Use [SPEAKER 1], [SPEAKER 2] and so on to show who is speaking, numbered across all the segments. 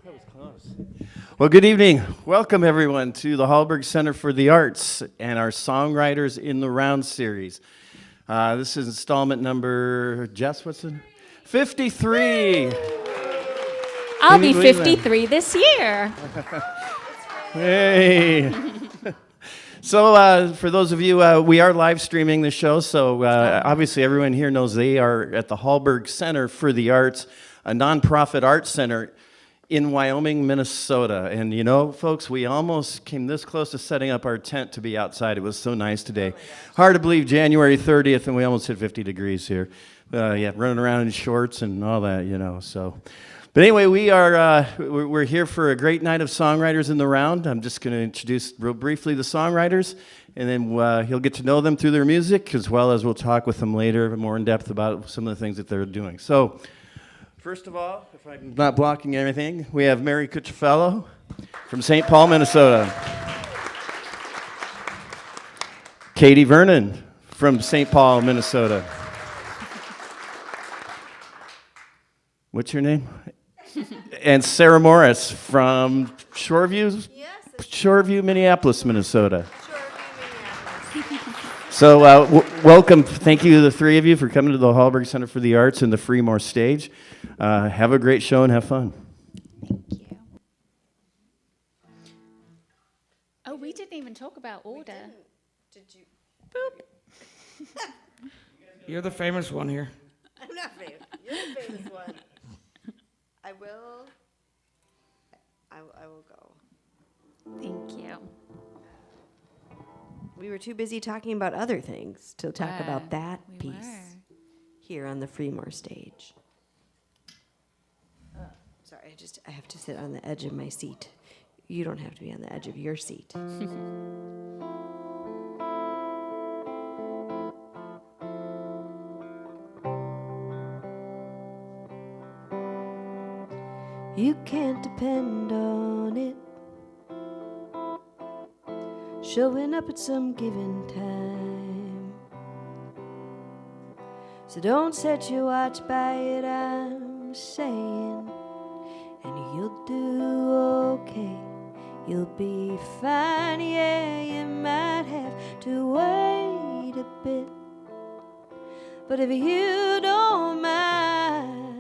[SPEAKER 1] That was close. Well, good evening. Welcome, everyone, to the Hallberg Center for the Arts and our Songwriters in the Round series. This is installment number, Jess, what's it? 53.
[SPEAKER 2] I'll be 53 this year.
[SPEAKER 1] Hey. So for those of you, we are live streaming the show, so obviously everyone here knows they are at the Hallberg Center for the Arts, a nonprofit art center in Wyoming, Minnesota. And you know, folks, we almost came this close to setting up our tent to be outside. It was so nice today. Hard to believe January 30th, and we almost hit 50 degrees here. Yeah, running around in shorts and all that, you know, so. But anyway, we're here for a great night of songwriters in the round. I'm just going to introduce real briefly the songwriters, and then you'll get to know them through their music, as well as we'll talk with them later more in depth about some of the things that they're doing. So, first of all, if I'm not blocking anything, we have Mary Cutrufello from St. Paul, Minnesota. Katie Vernon from St. Paul, Minnesota. What's your name? And Sarah Morris from Shoreview, Minneapolis, Minnesota. So welcome, thank you to the three of you for coming to the Hallberg Center for the Arts and the Fremore stage. Have a great show and have fun.
[SPEAKER 2] Thank you. Oh, we didn't even talk about order.
[SPEAKER 3] Did you?
[SPEAKER 2] Boop.
[SPEAKER 4] You're the famous one here.
[SPEAKER 3] I'm not famous. You're the famous one. I will go.
[SPEAKER 2] Thank you.
[SPEAKER 3] We were too busy talking about other things to talk about that piece here on the Fremore stage. Sorry, I have to sit on the edge of my seat. You don't have to be on the edge of your seat. You can't depend on it showing up at some given time. So don't set your watch by it, I'm saying, and you'll do okay. You'll be fine, yeah, you might have to wait a bit, but if you don't mind,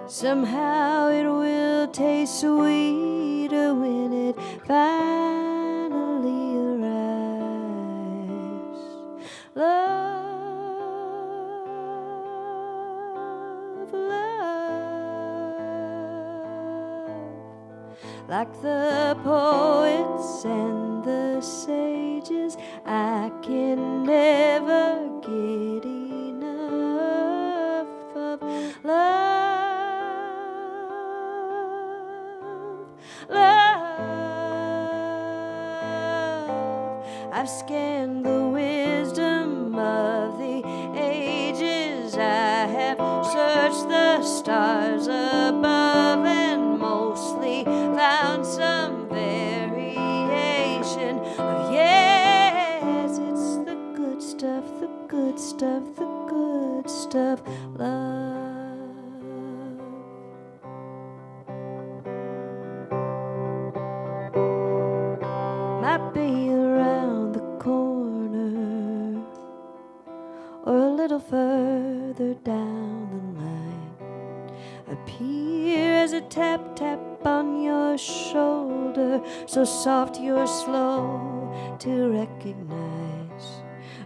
[SPEAKER 3] somehow it will taste sweeter when it finally arrives. Love, love, like the poets and the sages, I can never get enough of love. I've scanned the wisdom of the ages. I have searched the stars above and mostly found some variation of yes, it's the good stuff, the good stuff, the good stuff, love. Might be around the corner or a little further down the line. Appear as a tap tap on your shoulder, so soft you're slow to recognize.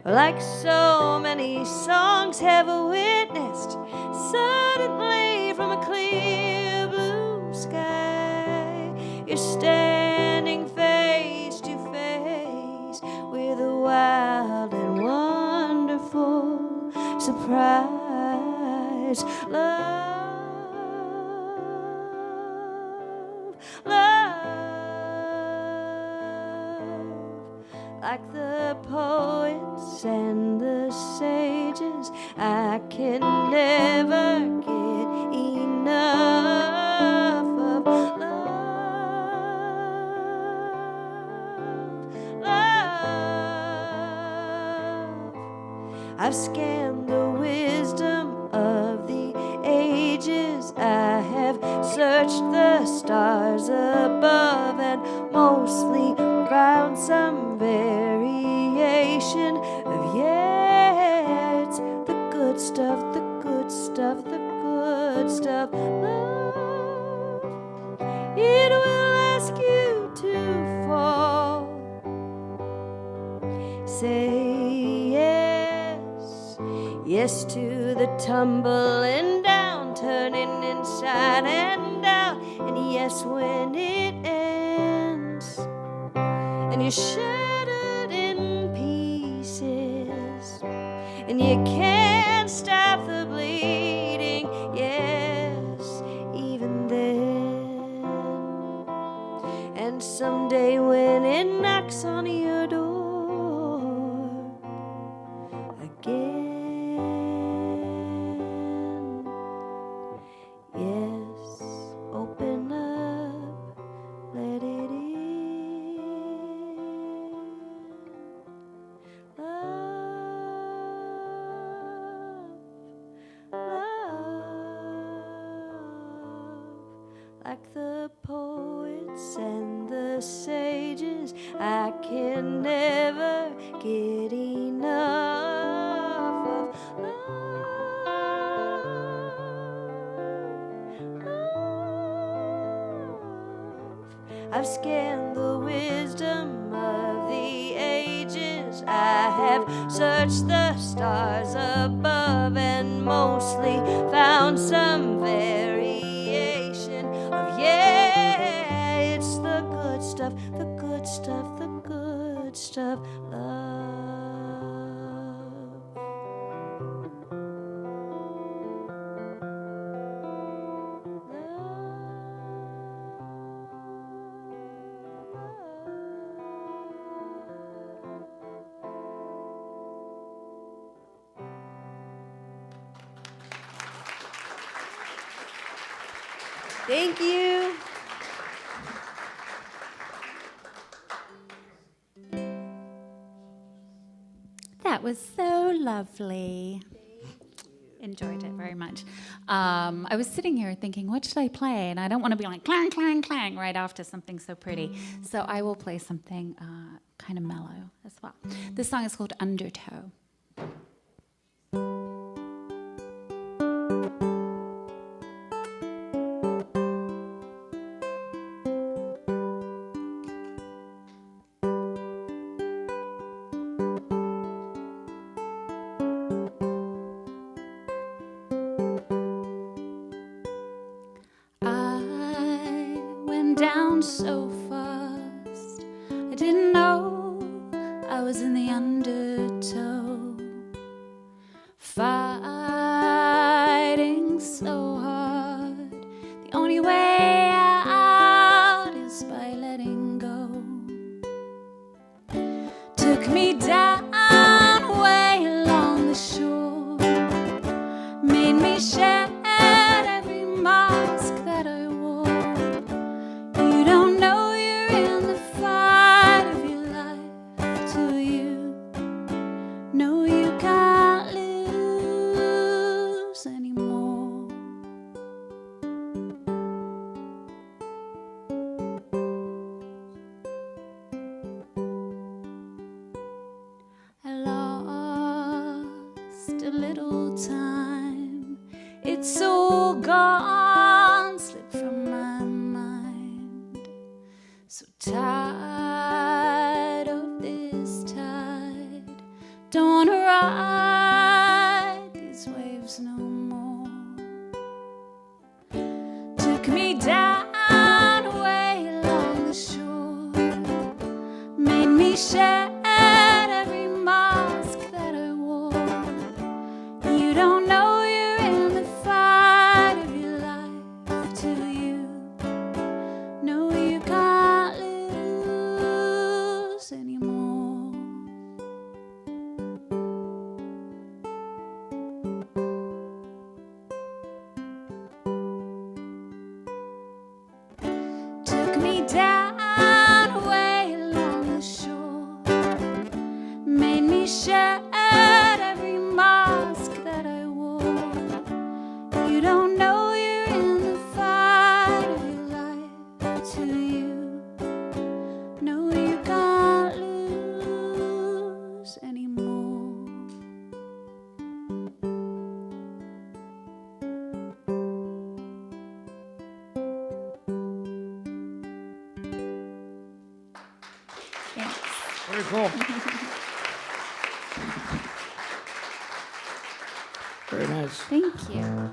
[SPEAKER 3] Like so many songs have witnessed, suddenly from a clear blue sky, you're standing face to face with a wild and wonderful surprise. Love, love, like the poets and the sages, I can never get enough of love. Love, I've scanned the wisdom of the ages. good stuff, the good stuff, the good stuff. Love, it will ask you to fall. Say yes, yes to the tumbling down, turning inside and out, and yes when it ends, and you're shattered in pieces, and you can't stop the bleeding. Yes, even then, and someday when it knocks on your door again, yes, open up, let it in. Love, like the poets and the sages, I can never get enough of love. I've scanned the wisdom of the ages, I have searched the stars above, and mostly found some variation of yeah, it's the good stuff, the good stuff, the good stuff. Love. Thank you.
[SPEAKER 2] That was so lovely. Enjoyed it very much. I was sitting here thinking, what should I play? And I don't want to be like clang, clang, clang right after something so pretty. So I will play something kind of mellow as well. This song is called Undertow. Down so fast, I didn't know I was in the undertow, fighting so hard. The only way out is by letting go. Took me down way along the shore, made me shed every mask that I wore. You don't know you're in the fight of your life till you know you can't lose anymore. I lost a little time, it's all gone, slipped from my mind. So tired of this tide, don't wanna ride these waves no more. Took me down way along the shore, made me shed every mask that I wore. You don't know you're in the fight of your life till you know you can't lose anymore. Took me down way along the shore, made me shed every mask that I wore. You don't know you're in the fight of your life till you know you can't lose anymore.
[SPEAKER 4] Very cool. Very nice.
[SPEAKER 2] Thank you.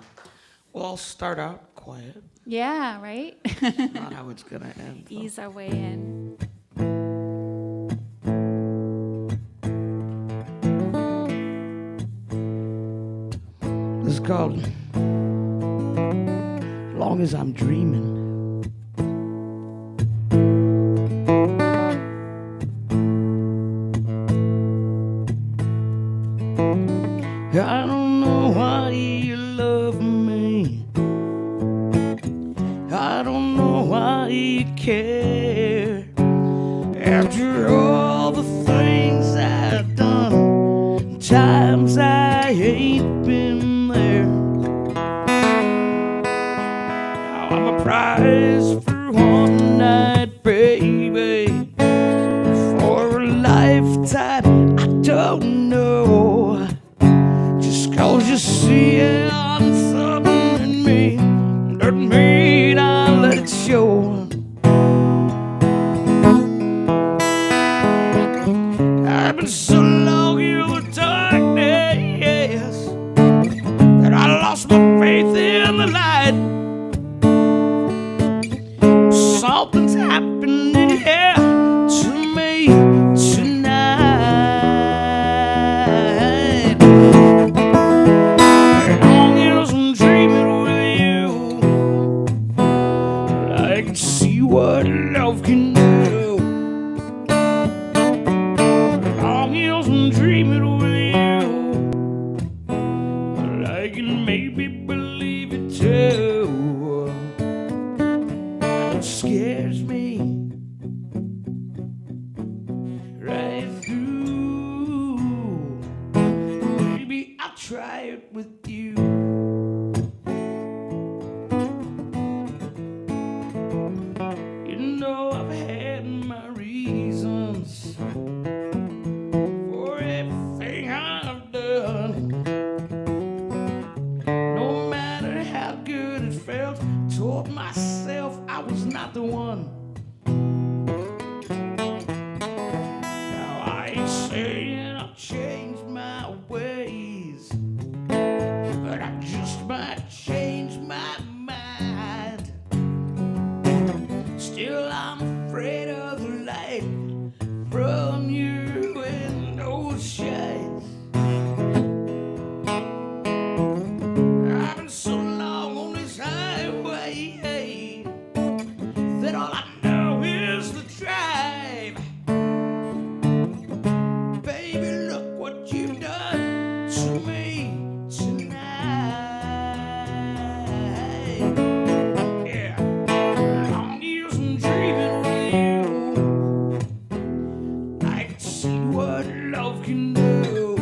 [SPEAKER 4] Well, I'll start out quiet.
[SPEAKER 2] Yeah, right?
[SPEAKER 4] Not how it's gonna end. Though.
[SPEAKER 2] Ease our way in.
[SPEAKER 4] This is called Long as I'm Dreaming. I don't know why you love me. I don't know why you care. After all the things I've done, times I ain't been there. Now I'm a prize for one night, baby. For a lifetime, I don't know. Just 'cause you see it on something in me, doesn't mean I let it show. I've been so long in the darkness that I lost my faith in the light. Something's happening here to me tonight. Long as I'm dreaming with you, I can see what love can do. Long as I'm dreaming with you, I can maybe believe it too. It scares me right through. Maybe I'll try it with you. You know I've had my reasons for everything I've done. No matter how good it felt, told myself I was not the one. Now I ain't saying I've changed my ways, but I just might change my mind. Still I'm afraid of the light from your window shades. I've been so long on this highway that all I know is the drive. Baby, look what you've done to me tonight. Yeah, long as I'm dreaming with you, I can see what love can do.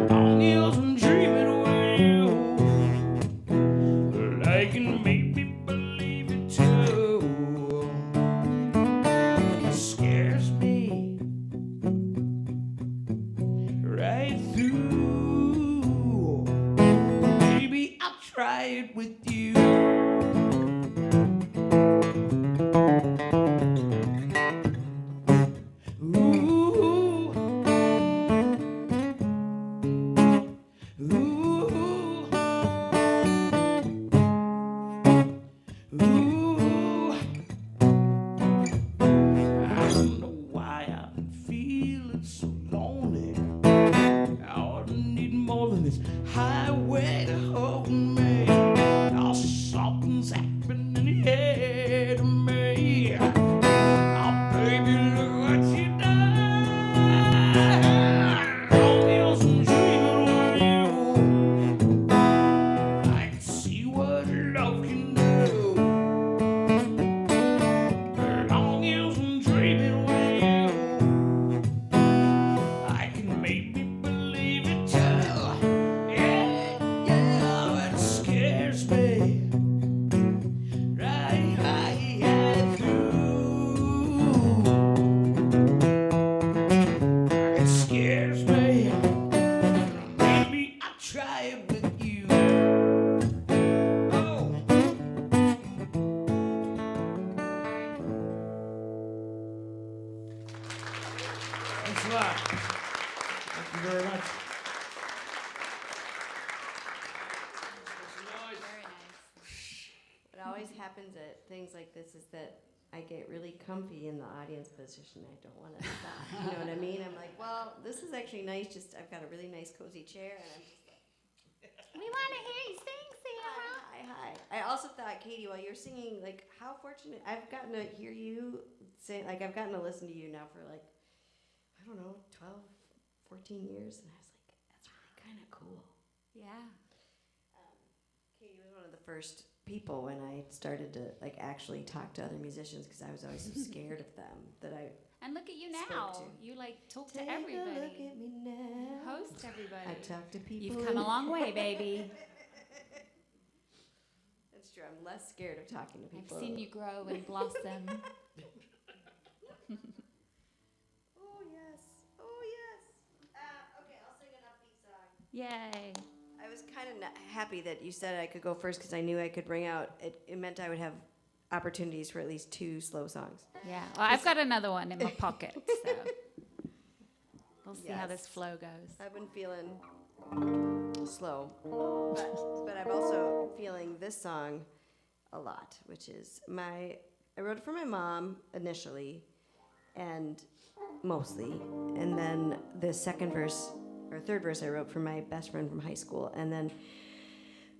[SPEAKER 4] Long as I'm dreaming with you, I can maybe believe it too. It scares me right through. Maybe I'll try it with you. Ooh. Ooh. Ooh. I don't know why I've been feeling so lonely. I ought to need more than this highway to hold me. Oh, something's happening here to me. Oh, baby, look what you done. Long as I'm dreaming with you, I can see what love can do. Long as I'm dreaming with you, I can maybe believe it too. Yeah, yeah, it scares me
[SPEAKER 3] happens at things like this is that I get really comfy in the audience position. I don't want to stop. You know what I mean? I'm like, well, this is actually nice. Just I've got a really nice cozy chair, and I'm just like,
[SPEAKER 2] We want to hear you sing, Sarah.
[SPEAKER 3] hi. I also thought, Katie, while you're singing, like, how fortunate I've gotten to hear you say, like, I've gotten to listen to you now for like, I don't know, 12, 14 years, and I was like, that's really kind of cool.
[SPEAKER 2] Yeah.
[SPEAKER 3] Katie was one of the first people when I started to like actually talk to other musicians because I was always so scared of them that I
[SPEAKER 2] And look at you
[SPEAKER 3] Spoke
[SPEAKER 2] now.
[SPEAKER 3] to.
[SPEAKER 2] You like talk
[SPEAKER 3] take
[SPEAKER 2] to everybody.
[SPEAKER 3] a look at me now.
[SPEAKER 2] Host everybody.
[SPEAKER 3] I talk to people.
[SPEAKER 2] You've come a long way, baby.
[SPEAKER 3] That's true. I'm less scared of talking to
[SPEAKER 2] I've
[SPEAKER 3] people.
[SPEAKER 2] seen you grow and blossom.
[SPEAKER 3] Oh yes. Oh yes. Okay, I'll sing an upbeat song.
[SPEAKER 2] Yay.
[SPEAKER 3] I was kind of happy that you said I could go first because I knew I could bring out. It meant I would have opportunities for at least 2 slow songs.
[SPEAKER 2] Yeah. Well, I've got another one in my pocket, so we'll see how
[SPEAKER 3] Yes.
[SPEAKER 2] this flow goes.
[SPEAKER 3] I've been feeling slow, but I'm also feeling this song a lot, which is I wrote it for my mom initially, and mostly, and then the second verse or third verse I wrote for my best friend from high school, and then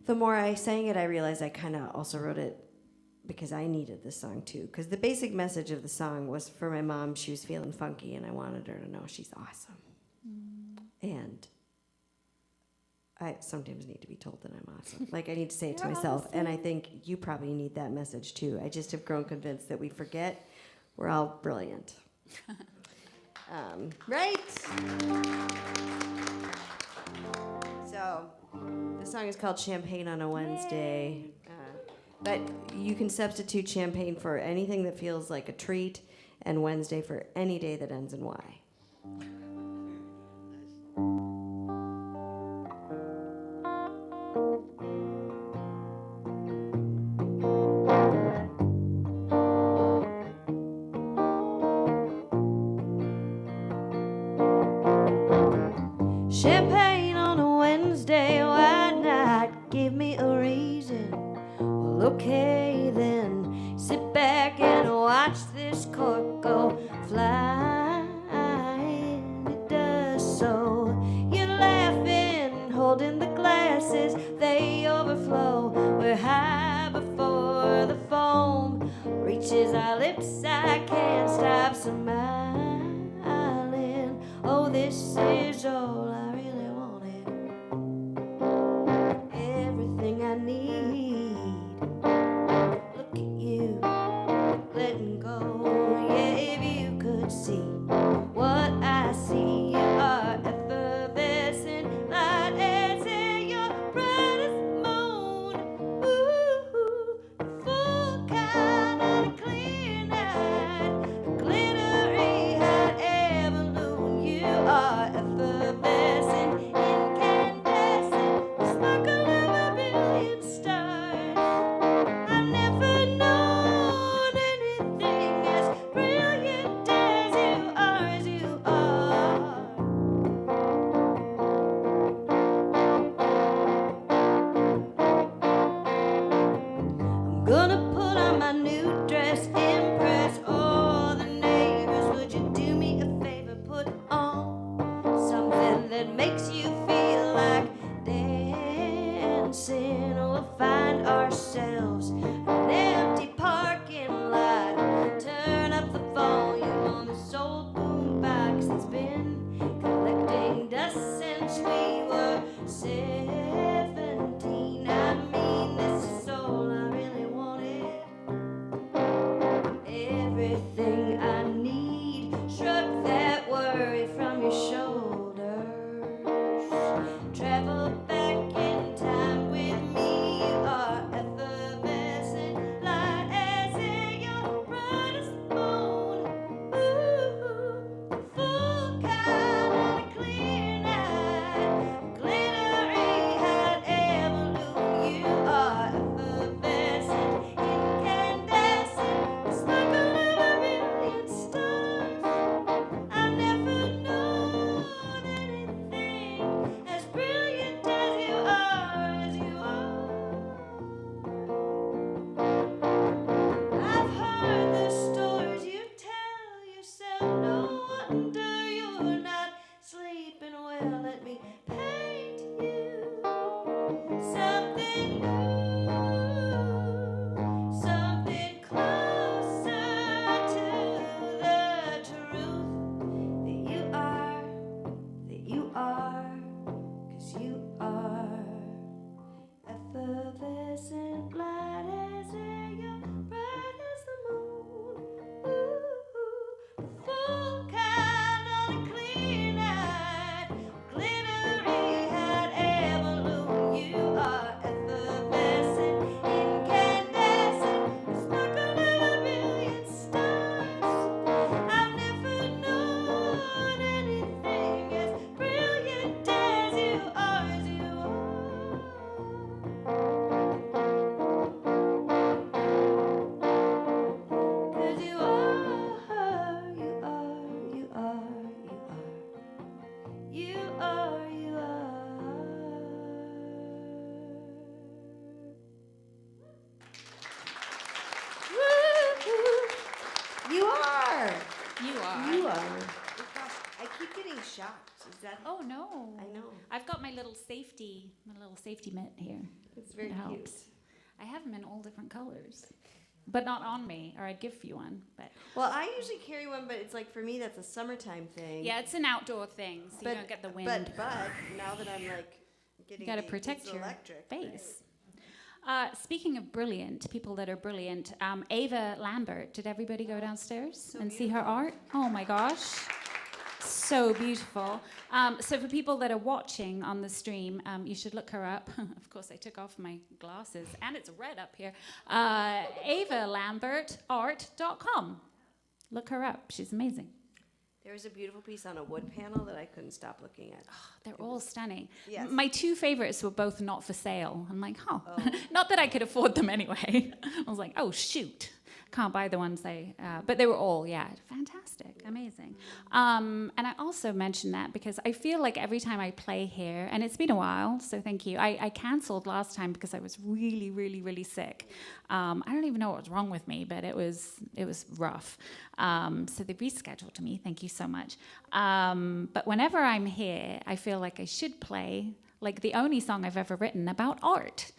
[SPEAKER 3] the more I sang it, I realized I kind of also wrote it because I needed this song too. Because the basic message of the song was for my mom. She was feeling funky, and I wanted her to know she's awesome. And I sometimes need to be told that I'm awesome. Like, I need to say it to myself. And I think you probably need that message too. I just have grown convinced that we forget we're all brilliant. Right? So, the song is called Champagne on a Wednesday. But you can substitute champagne for anything that feels like a treat, and Wednesday for any day that ends in Y. Champagne on a Wednesday, why not give me a reason? Well, okay then, sit back and watch this cork go flying. It does so. You're laughing, holding the glasses, they overflow. We're high before the foam reaches our lips. I can't stop smiling. Oh, this is all I really wanted. Everything I need. Look at you, letting go. Yeah, if you could see what I see, you are effervescent, light as in your brightest moon. Ooh, full kind of a clear night, a glittery hot air balloon. You are effervescent, incandescent, the sparkle of a billion stars. I've never known anything as brilliant as you are. I'm gonna put on my new dress, impress all the neighbors. Would you do me a favor, put on something that makes you feel like dancing? We'll find ourselves an empty parking lot. Turn up the volume on this old boombox that's been collecting dust since we were 17. I mean, this is all I really wanted. shocked. Is that?
[SPEAKER 2] Oh no.
[SPEAKER 3] I know.
[SPEAKER 2] I've got my little safety mitt here.
[SPEAKER 3] It's very
[SPEAKER 2] It
[SPEAKER 3] cute.
[SPEAKER 2] helps. I have them in all different colors, but not on me, or I'd give you one. But
[SPEAKER 3] Well, I usually carry one, but it's like for me that's a summertime thing.
[SPEAKER 2] yeah, it's an outdoor thing, so you don't get the wind.
[SPEAKER 3] But now that I'm like getting,
[SPEAKER 2] You got to
[SPEAKER 3] the-
[SPEAKER 2] protect
[SPEAKER 3] it's
[SPEAKER 2] your
[SPEAKER 3] electric,
[SPEAKER 2] face. Speaking of brilliant, people that are brilliant, Ava Lambert, did everybody go downstairs and see her art? Oh my gosh. So beautiful. So for people that are watching on the stream, you should look her up. Of course, I took off my glasses, and it's red up here. AvaLambertArt.com. Look her up. She's amazing.
[SPEAKER 3] There was a beautiful piece on a wood panel that I couldn't stop looking at.
[SPEAKER 2] They're all stunning.
[SPEAKER 3] Yes.
[SPEAKER 2] My two favorites were both not for sale. I'm like, not that I could afford them anyway. I was like, oh, shoot. Can't buy the ones but they were all, fantastic, amazing. And I also mentioned that because I feel like every time I play here, and it's been a while, so thank you. I canceled last time because I was really, really, really sick. I don't even know what was wrong with me, but it was rough. So they rescheduled me. Thank you so much. But whenever I'm here, I feel like I should play like the only song I've ever written about art,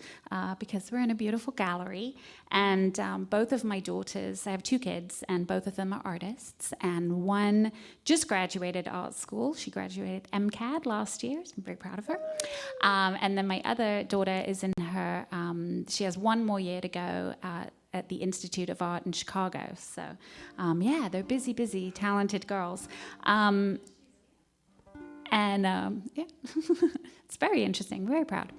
[SPEAKER 2] because we're in a beautiful gallery, and both of my daughters, I have two kids, and both of them are artists, and one just graduated art school. She graduated MCAD last year, so I'm very proud of her. And then my other daughter is in her, she has one more year to go at the Institute of Art in Chicago. So they're busy, talented girls. It's very interesting, very proud.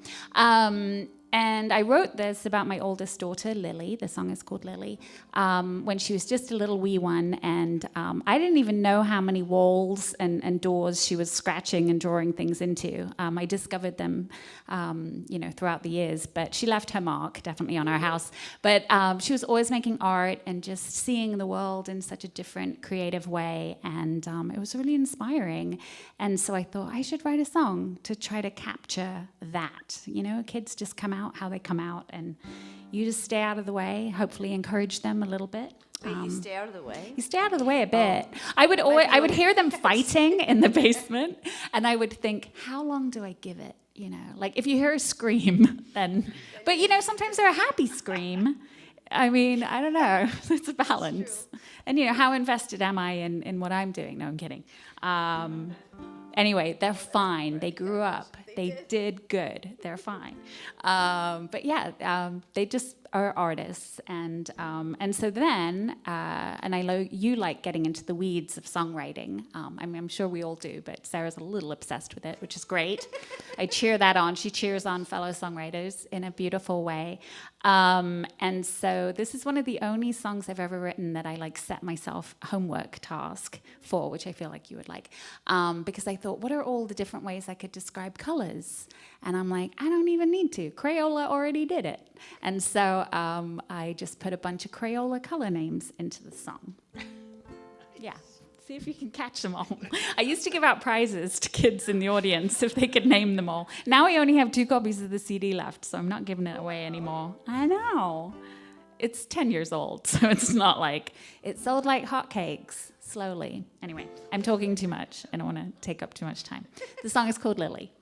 [SPEAKER 2] And I wrote this about my oldest daughter, Lily. The song is called Lily, when she was just a little wee one. And I didn't even know how many walls and doors she was scratching and drawing things into. I discovered them, throughout the years. But she left her mark, definitely, on our house. But she was always making art and just seeing the world in such a different, creative way. And it was really inspiring. And so I thought I should write a song to try to capture that. Kids just come out how they come out, and you just stay out of the way, hopefully encourage them a little bit.
[SPEAKER 3] Wait, you stay out of the way?
[SPEAKER 2] You stay out of the way a bit. I would hear them fighting in the basement, and I would think, how long do I give it? Like if you hear a scream, then, but sometimes they're a happy scream. I mean, I don't know. It's a balance. And how invested am I in what I'm doing? No, I'm kidding. Anyway, they're fine. They grew up. They did good. They're fine. They just are artists. And so then, and I know you like getting into the weeds of songwriting. I'm sure we all do, but Sarah's a little obsessed with it, which is great. I cheer that on. She cheers on fellow songwriters in a beautiful way. And so this is one of the only songs I've ever written that I set myself homework task for, which I feel like you would like, because I thought, what are all the different ways I could describe colors? And I'm like, I don't even need to. Crayola already did it. And so I just put a bunch of Crayola color names into the song. Yeah. See if you can catch them all. I used to give out prizes to kids in the audience if they could name them all. Now I only have 2 copies of the CD left, so I'm not giving it away anymore. I know. It's 10 years old, so it's not like it sold like hotcakes slowly. Anyway, I'm talking too much. I don't want to take up too much time. The song is called Lily.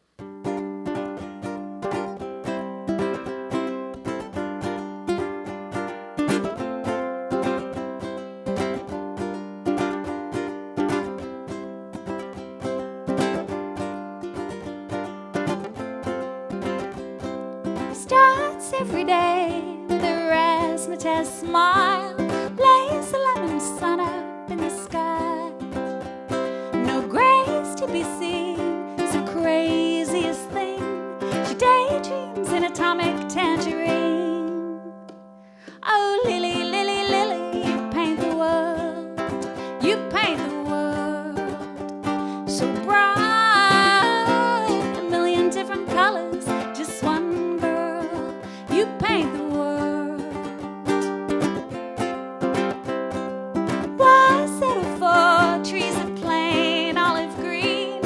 [SPEAKER 2] Starts every day with a razzmatazz smile, lays a lemon sun up in the sky. No grace to be seen, it's the craziest thing. She daydreams in atomic tangerine. Oh, Lily, Lily, Lily, you paint the world, you paint the world so bright, a million different colors, just one girl, you paint the world. Why settle for trees of plain olive green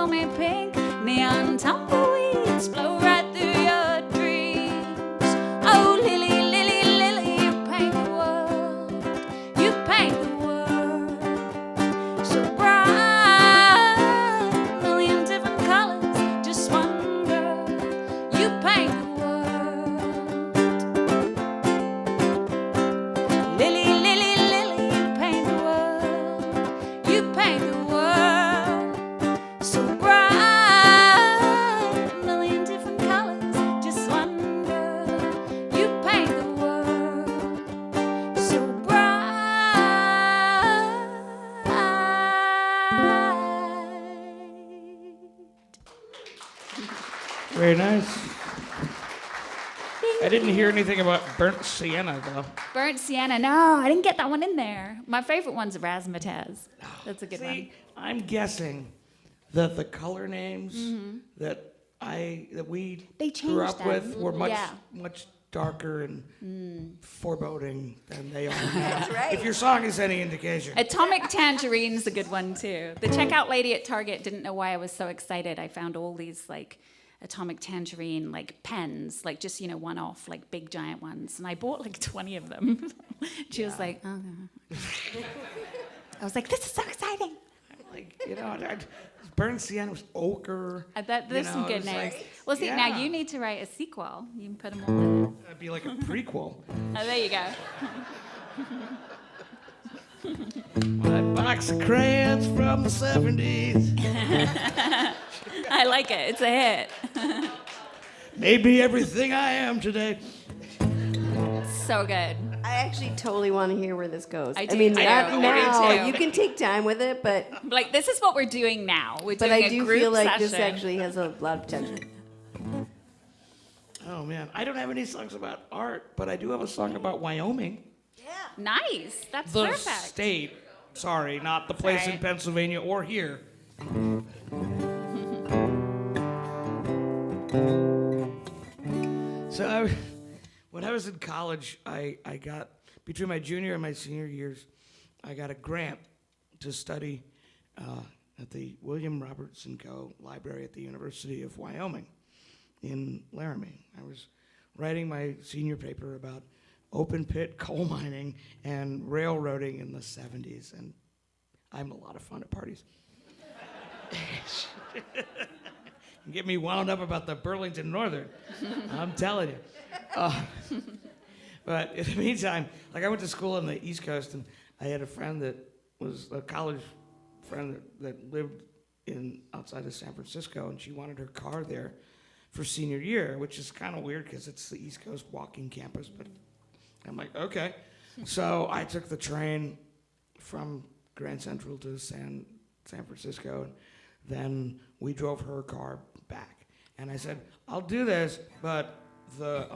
[SPEAKER 2] call me pink. Neon tumbleweeds blow right through your dreams. Oh, Lily, Lily, Lily, you paint the world. You paint the world so bright, a million different colors. Just wonder, you paint the world. Lily, Lily, Lily, you paint the world. You paint the world so bright, a million different colors. Just wonder, you paint the world so bright.
[SPEAKER 4] Very nice. I didn't hear anything about burnt sienna, though.
[SPEAKER 2] Burnt sienna. No, I didn't get that one in there. My favorite one's razzmatazz. That's a good one.
[SPEAKER 4] See, I'm guessing that the color names that we
[SPEAKER 2] They
[SPEAKER 4] grew
[SPEAKER 2] changed
[SPEAKER 4] up
[SPEAKER 2] them.
[SPEAKER 4] with were much
[SPEAKER 2] Yeah.
[SPEAKER 4] much darker and foreboding than they are now.
[SPEAKER 3] That's right.
[SPEAKER 4] If your song is any indication.
[SPEAKER 2] Atomic Tangerine's a good one too. The checkout lady at Target didn't know why I was so excited. I found all these like Atomic Tangerine like pens, like just one-off, like big giant ones, and I bought like 20 of them. She was like, "Oh." I was like, "This is so exciting."
[SPEAKER 4] Like, burnt sienna was ochre.
[SPEAKER 2] There's some good
[SPEAKER 4] it's
[SPEAKER 2] names.
[SPEAKER 4] like,
[SPEAKER 2] Well, see, now you need to write a sequel. You can put them all in there.
[SPEAKER 4] That'd be like a prequel.
[SPEAKER 2] Oh, there you go.
[SPEAKER 4] My box of crayons from the 70s.
[SPEAKER 2] I like it. It's a hit.
[SPEAKER 4] Maybe everything I am today.
[SPEAKER 2] So good.
[SPEAKER 3] I actually totally want to hear where this goes.
[SPEAKER 2] I
[SPEAKER 3] I
[SPEAKER 2] do
[SPEAKER 3] mean,
[SPEAKER 2] too.
[SPEAKER 3] not
[SPEAKER 2] I do
[SPEAKER 3] now.
[SPEAKER 2] too.
[SPEAKER 3] You can take time with it, but
[SPEAKER 2] Like, this is what we're doing now. We're doing
[SPEAKER 3] I
[SPEAKER 2] a
[SPEAKER 3] do
[SPEAKER 2] group
[SPEAKER 3] feel like
[SPEAKER 2] session.
[SPEAKER 3] this actually has a lot of potential.
[SPEAKER 4] Oh man, I don't have any songs about art, but I do have a song about Wyoming.
[SPEAKER 2] Nice. That's
[SPEAKER 4] The
[SPEAKER 2] perfect.
[SPEAKER 4] state. Sorry, not the place
[SPEAKER 2] Sorry.
[SPEAKER 4] in Pennsylvania or here. So when I was in college, I got, between my junior and my senior years, I got a grant to study at the William Robertson Co. Library at the University of Wyoming in Laramie. I was writing my senior paper about open pit coal mining and railroading in the 70s, and I'm a lot of fun at parties. Get me wound up about the Burlington Northern. I'm telling you. But in the meantime, like I went to school on the East Coast, and I had a friend that was a college friend that lived outside of San Francisco, and she wanted her car there for senior year, which is kind of weird because it's the East Coast walking campus. But I'm like, okay. So I took the train from Grand Central to San Francisco, and then we drove her car back. And I said, I'll do this, but the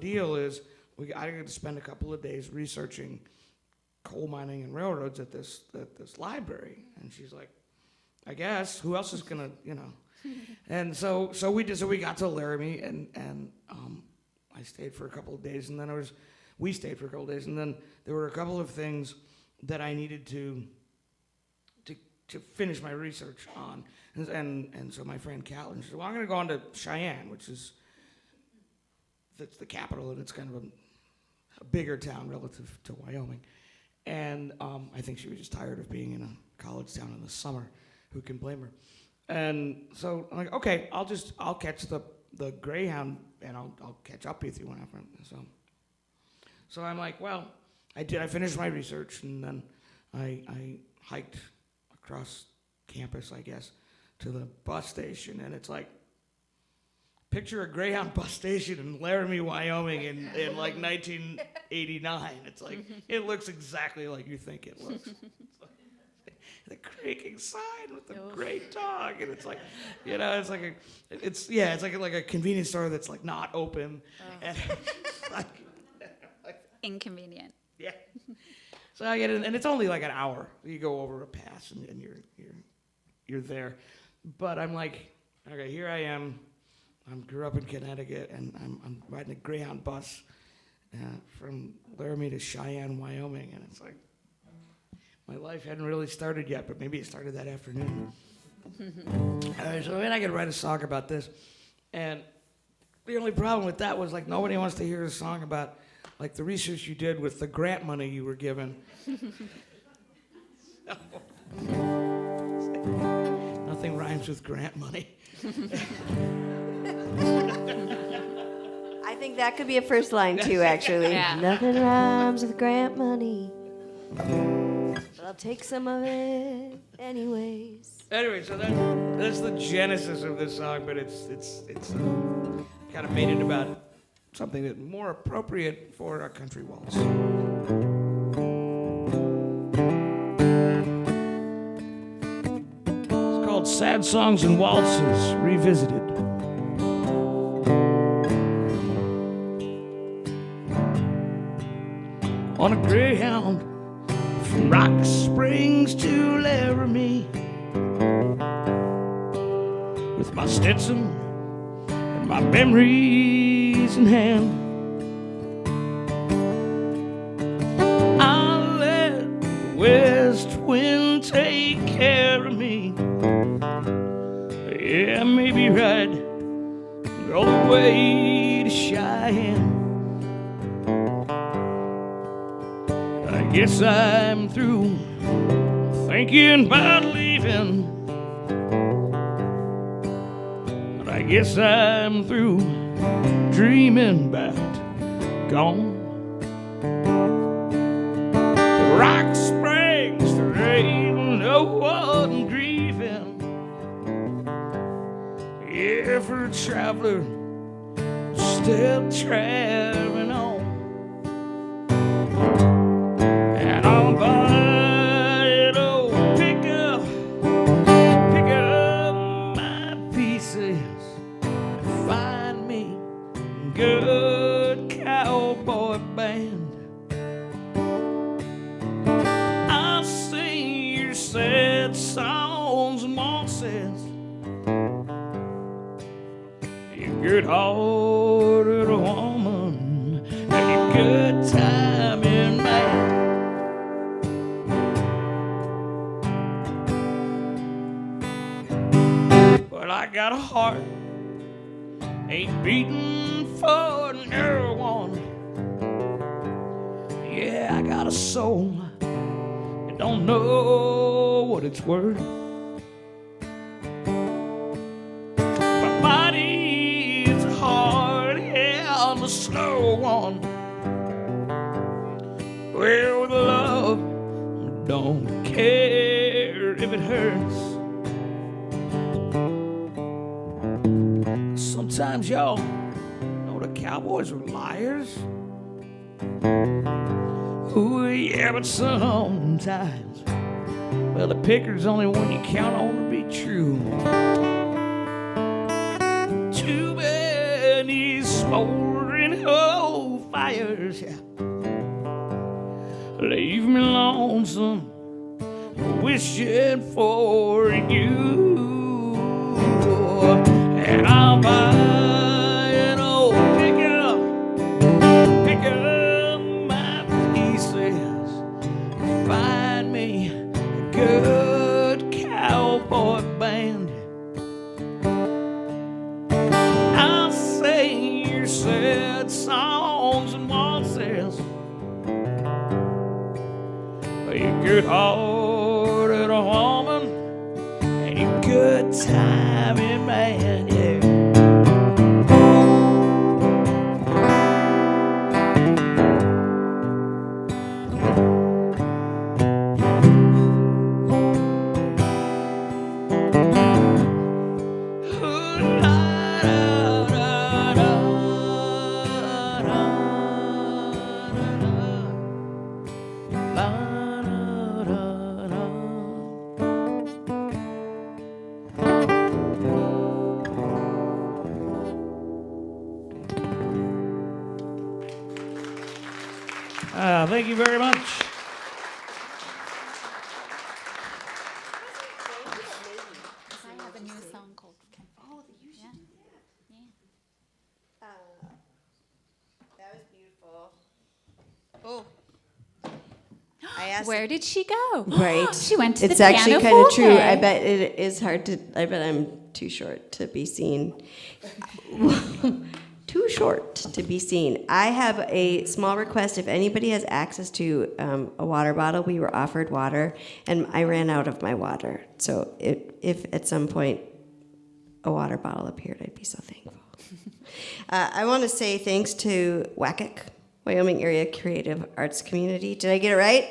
[SPEAKER 4] deal is I got to spend a couple of days researching coal mining and railroads at this library. And she's like, I guess, who else is gonna, And so we got to Laramie, and I stayed for a couple of days, and then we stayed for a couple of days, and then there were a couple of things that I needed to finish my research on, and so my friend Catelyn, she said, well, I'm going to go on to Cheyenne, that's the capital, and it's kind of a bigger town relative to Wyoming, and I think she was just tired of being in a college town in the summer. Who can blame her? And so I'm like, okay, I'll catch the Greyhound, and I'll catch up with you whenever. So I'm like, well, I finished my research, and then I hiked across campus, I guess, to the bus station, and it's like, picture a Greyhound bus station in Laramie, Wyoming in like 1989. It's like, it looks exactly like you think it looks. The creaking sign with the great dog, and it's like, it's like a convenience store that's like not open, and it's like
[SPEAKER 2] Inconvenient.
[SPEAKER 4] yeah. So I get in, and it's only like an hour. You go over a pass, and you're there. But I'm like, okay, here I am. I grew up in Connecticut, and I'm riding a Greyhound bus from Laramie to Cheyenne, Wyoming, and it's like, my life hadn't really started yet, but maybe it started that afternoon. So then I could write a song about this. And the only problem with that was, like, nobody wants to hear a song about, like, the research you did with the grant money you were given. Nothing rhymes with grant money.
[SPEAKER 3] I think that could be a first line too, actually.
[SPEAKER 2] Yeah.
[SPEAKER 3] Nothing rhymes with grant money, but I'll take some of it anyways.
[SPEAKER 4] Anyway, so that's the genesis of this song, but it's kind of made it about something that's more appropriate for a country waltz. It's called Sad Songs and Waltzes Revisited. On a Greyhound from Rock Springs to Laramie, with my Stetson and my memories in hand, I let the west wind take care of me. Yeah, maybe right all the way to Cheyenne. I guess I'm through thinking about leaving. I guess I'm through dreaming about gone. The Rock Springs, there ain't no one grieving. Yeah, for a traveler still traveling on. And I'll buy it, oh, pick up my pieces. Find me a good cowboy band. I'll sing your sad songs and waltzes. Your good-hearted woman and your good-timing man. Well, I got a heart ain't beating for no one. Yeah, I got a soul and don't know what it's worth. My body is hard, yeah, I'm a slow one. Well, with love, don't care if it hurts. Sometimes y'all know the cowboys are liars. Ooh, yeah, but sometimes, well, the picker's only one you count on to be true. Too many smoldering old fires, yeah, leave me lonesome, wishing for you. And I'll buy an old pickup my pieces. Find me a good cowboy band. I'll sing your sad songs and waltzes. You good-hearted woman and you good-timing man, yeah. Thank you very much.
[SPEAKER 2] I have a new song called Yeah.
[SPEAKER 3] That was beautiful. Oh, I asked.
[SPEAKER 2] Where did she go?
[SPEAKER 3] Right.
[SPEAKER 2] She went to
[SPEAKER 3] It's
[SPEAKER 2] the
[SPEAKER 3] actually
[SPEAKER 2] piano
[SPEAKER 3] kind of true.
[SPEAKER 2] forte.
[SPEAKER 3] I bet it is hard to. I bet I'm too short to be seen. Too short to be seen. I have a small request. If anybody has access to a water bottle, we were offered water, and I ran out of my water. So if at some point a water bottle appeared, I'd be so thankful. I want to say thanks to WACC, Wyoming Area Creative Arts Community. Did I get it right?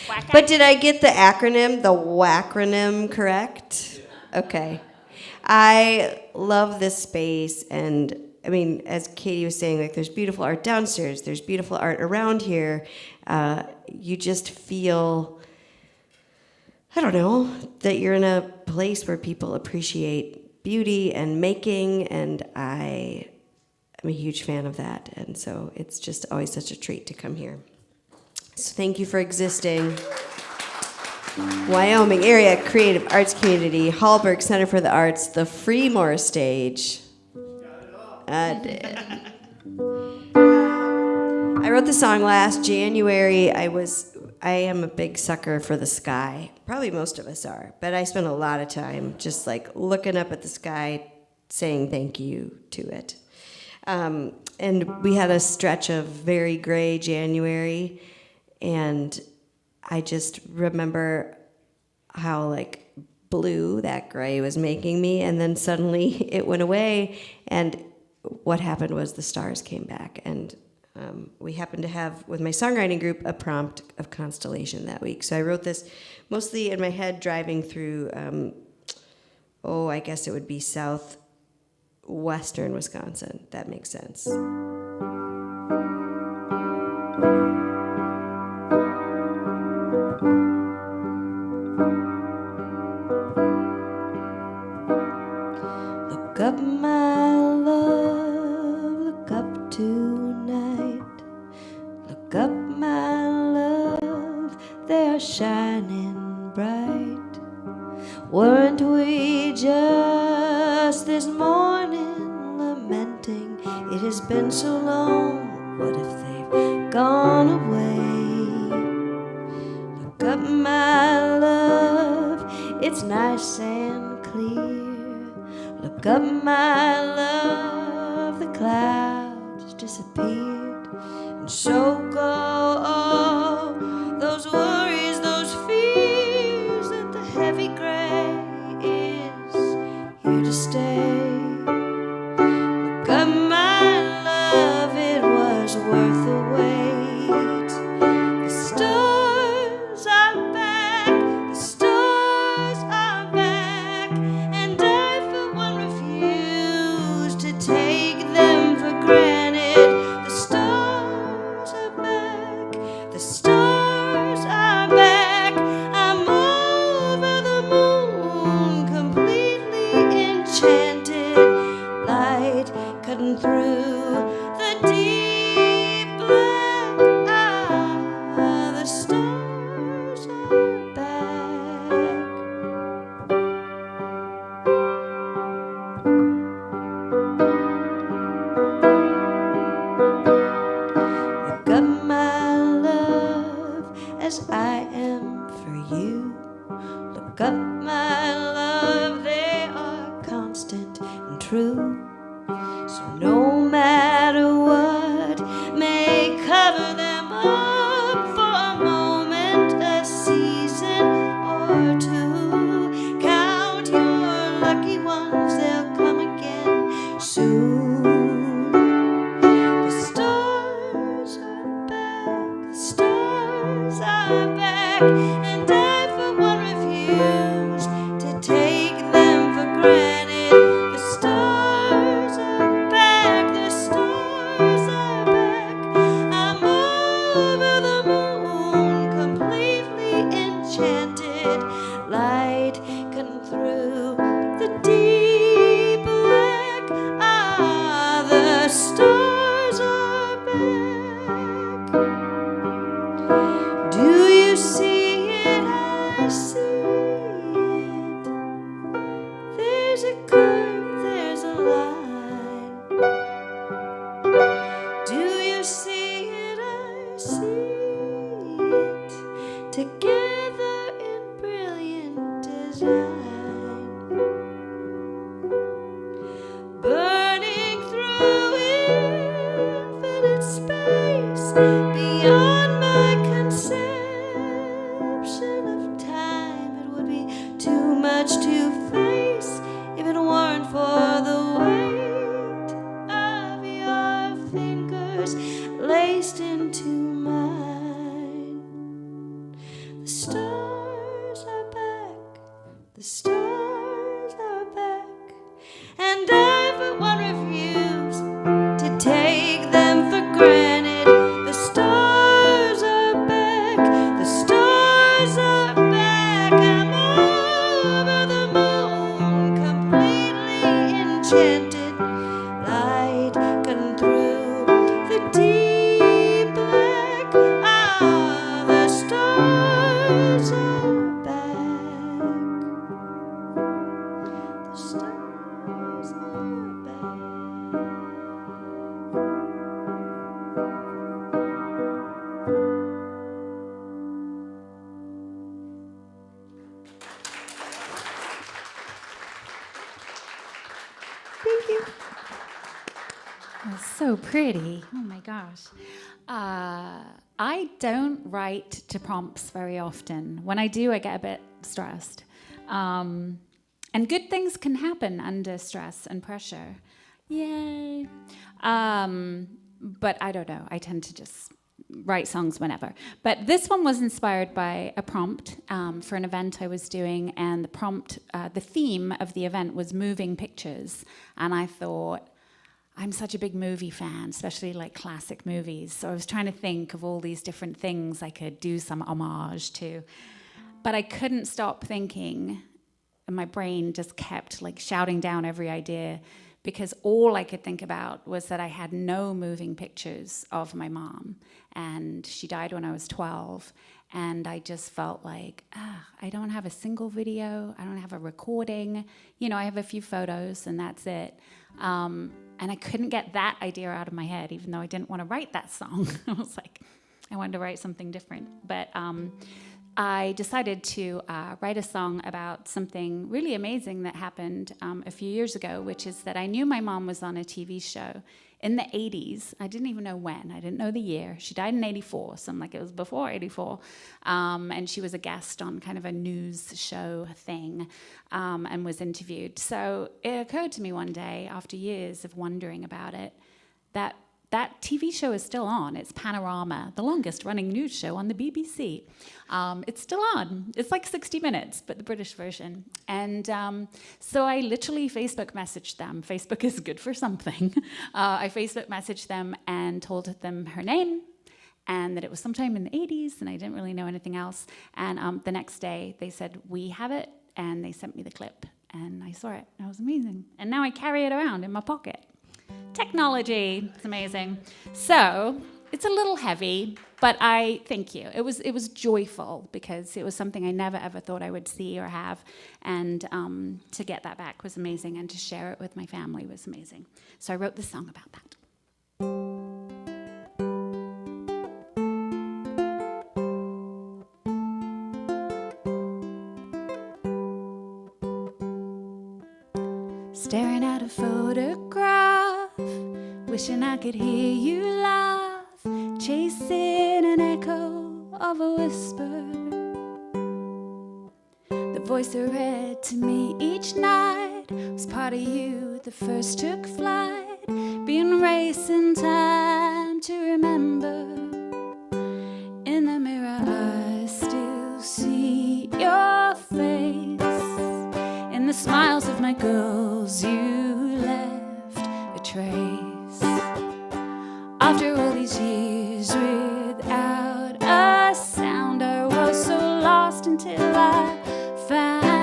[SPEAKER 2] Whack-a.
[SPEAKER 3] But did I get the acronym, the WACronym, correct? Okay. I love this space, and I mean, as Katie was saying, like, there's beautiful art downstairs, there's beautiful art around here. You just feel, I don't know, that you're in a place where people appreciate beauty and making, and I'm a huge fan of that, and so it's just always such a treat to come here. So thank you for existing. Wyoming Area Creative Arts Community, Hallberg Center for the Arts, the Fremore Stage. I wrote the song last January. I am a big sucker for the sky. Probably most of us are, but I spend a lot of time just like looking up at the sky, saying thank you to it. And we had a stretch of very gray January, and I just remember how like blue that gray was making me, and then suddenly it went away, and what happened was the stars came back, and we happened to have, with my songwriting group, a prompt of constellation that week. So I wrote this mostly in my head driving through, I guess it would be southwestern Wisconsin. That makes sense. Look up, my love, look up tonight. Look up, my love, they are shining bright. Weren't we just this morning lamenting it has been so long? What if they've gone away? Look up, my love, it's nice and clear. Look up, my love, the clouds disappeared, and so go all those worries, those fears, that the heavy gray is here to stay. Look up, my love, it was worth the wait. The stars are back, the stars are back, and I for one refuse to take them for granted. The stars are back, the stars are back. I'm over the moon, completely enchanted. Light cutting through the deep black. The stars are back. Look up, my love, as I am for you. Look up, my love, they are constant and true. So no matter what may cover them up for a moment, a season or two, count your lucky ones, they'll come again soon. The stars are back, the stars are back, and I for one refuse to take them for granted. The stars are back, the stars are back. I'm over the moon, completely enchanted. Light cutting through the deep black. The stars are back. Do you see it? I see it. There's a curve, there's a line. Do you see it? I see much to face if it weren't for the weight of your fingers laced into mine. The stars are back, the stars are back, and everyone refused to take them for granted. The stars are back, the stars are back. I'm over the moon, completely enchanted. Light cutting through the deep black. Ah, the stars are back. The stars are back. Thank you.
[SPEAKER 2] That's so pretty. Oh my gosh. I don't write to prompts very often. When I do, I get a bit stressed. And good things can happen under stress and pressure. Yay. But I don't know. I tend to just write songs whenever. But this one was inspired by a prompt for an event I was doing, and the prompt, the theme of the event was moving pictures. And I thought, I'm such a big movie fan, especially like classic movies. So I was trying to think of all these different things I could do some homage to. But I couldn't stop thinking, and my brain just kept like shouting down every idea, because all I could think about was that I had no moving pictures of my mom. And she died when I was 12. And I just felt like, I don't have a single video. I don't have a recording. You know, I have a few photos and that's it. And I couldn't get that idea out of my head, even though I didn't want to write that song. I was like, I wanted to write something different. But I decided to write a song about something really amazing that happened a few years ago, which is that I knew my mom was on a TV show in the 80s. I didn't even know when. I didn't know the year. She died in 84, so I'm like, it was before 84. And she was a guest on kind of a news show thing and was interviewed. So it occurred to me one day, after years of wondering about it, that that TV show is still on. It's Panorama, the longest running news show on the BBC. It's still on. It's like 60 minutes, but the British version. And so I literally Facebook messaged them. Facebook is good for something. I Facebook messaged them and told them her name and that it was sometime in the 80s, and I didn't really know anything else. And the next day they said, we have it, and they sent me the clip. And I saw it. It was amazing. And now I carry it around in my pocket. Technology, it's amazing. So it's a little heavy, but I thank you. It was joyful because it was something I never ever thought I would see or have, and to get that back was amazing, and to share it with my family was amazing. So I wrote this song about that. Staring at a photograph, wishing I could hear you laugh, chasing an echo of a whisper. The voice that read to me each night was part of you that first took flight, being racing time to remember. In the mirror I still see your face, in the smiles of my girls you left a trace. After all these years without a sound, I was so lost until I found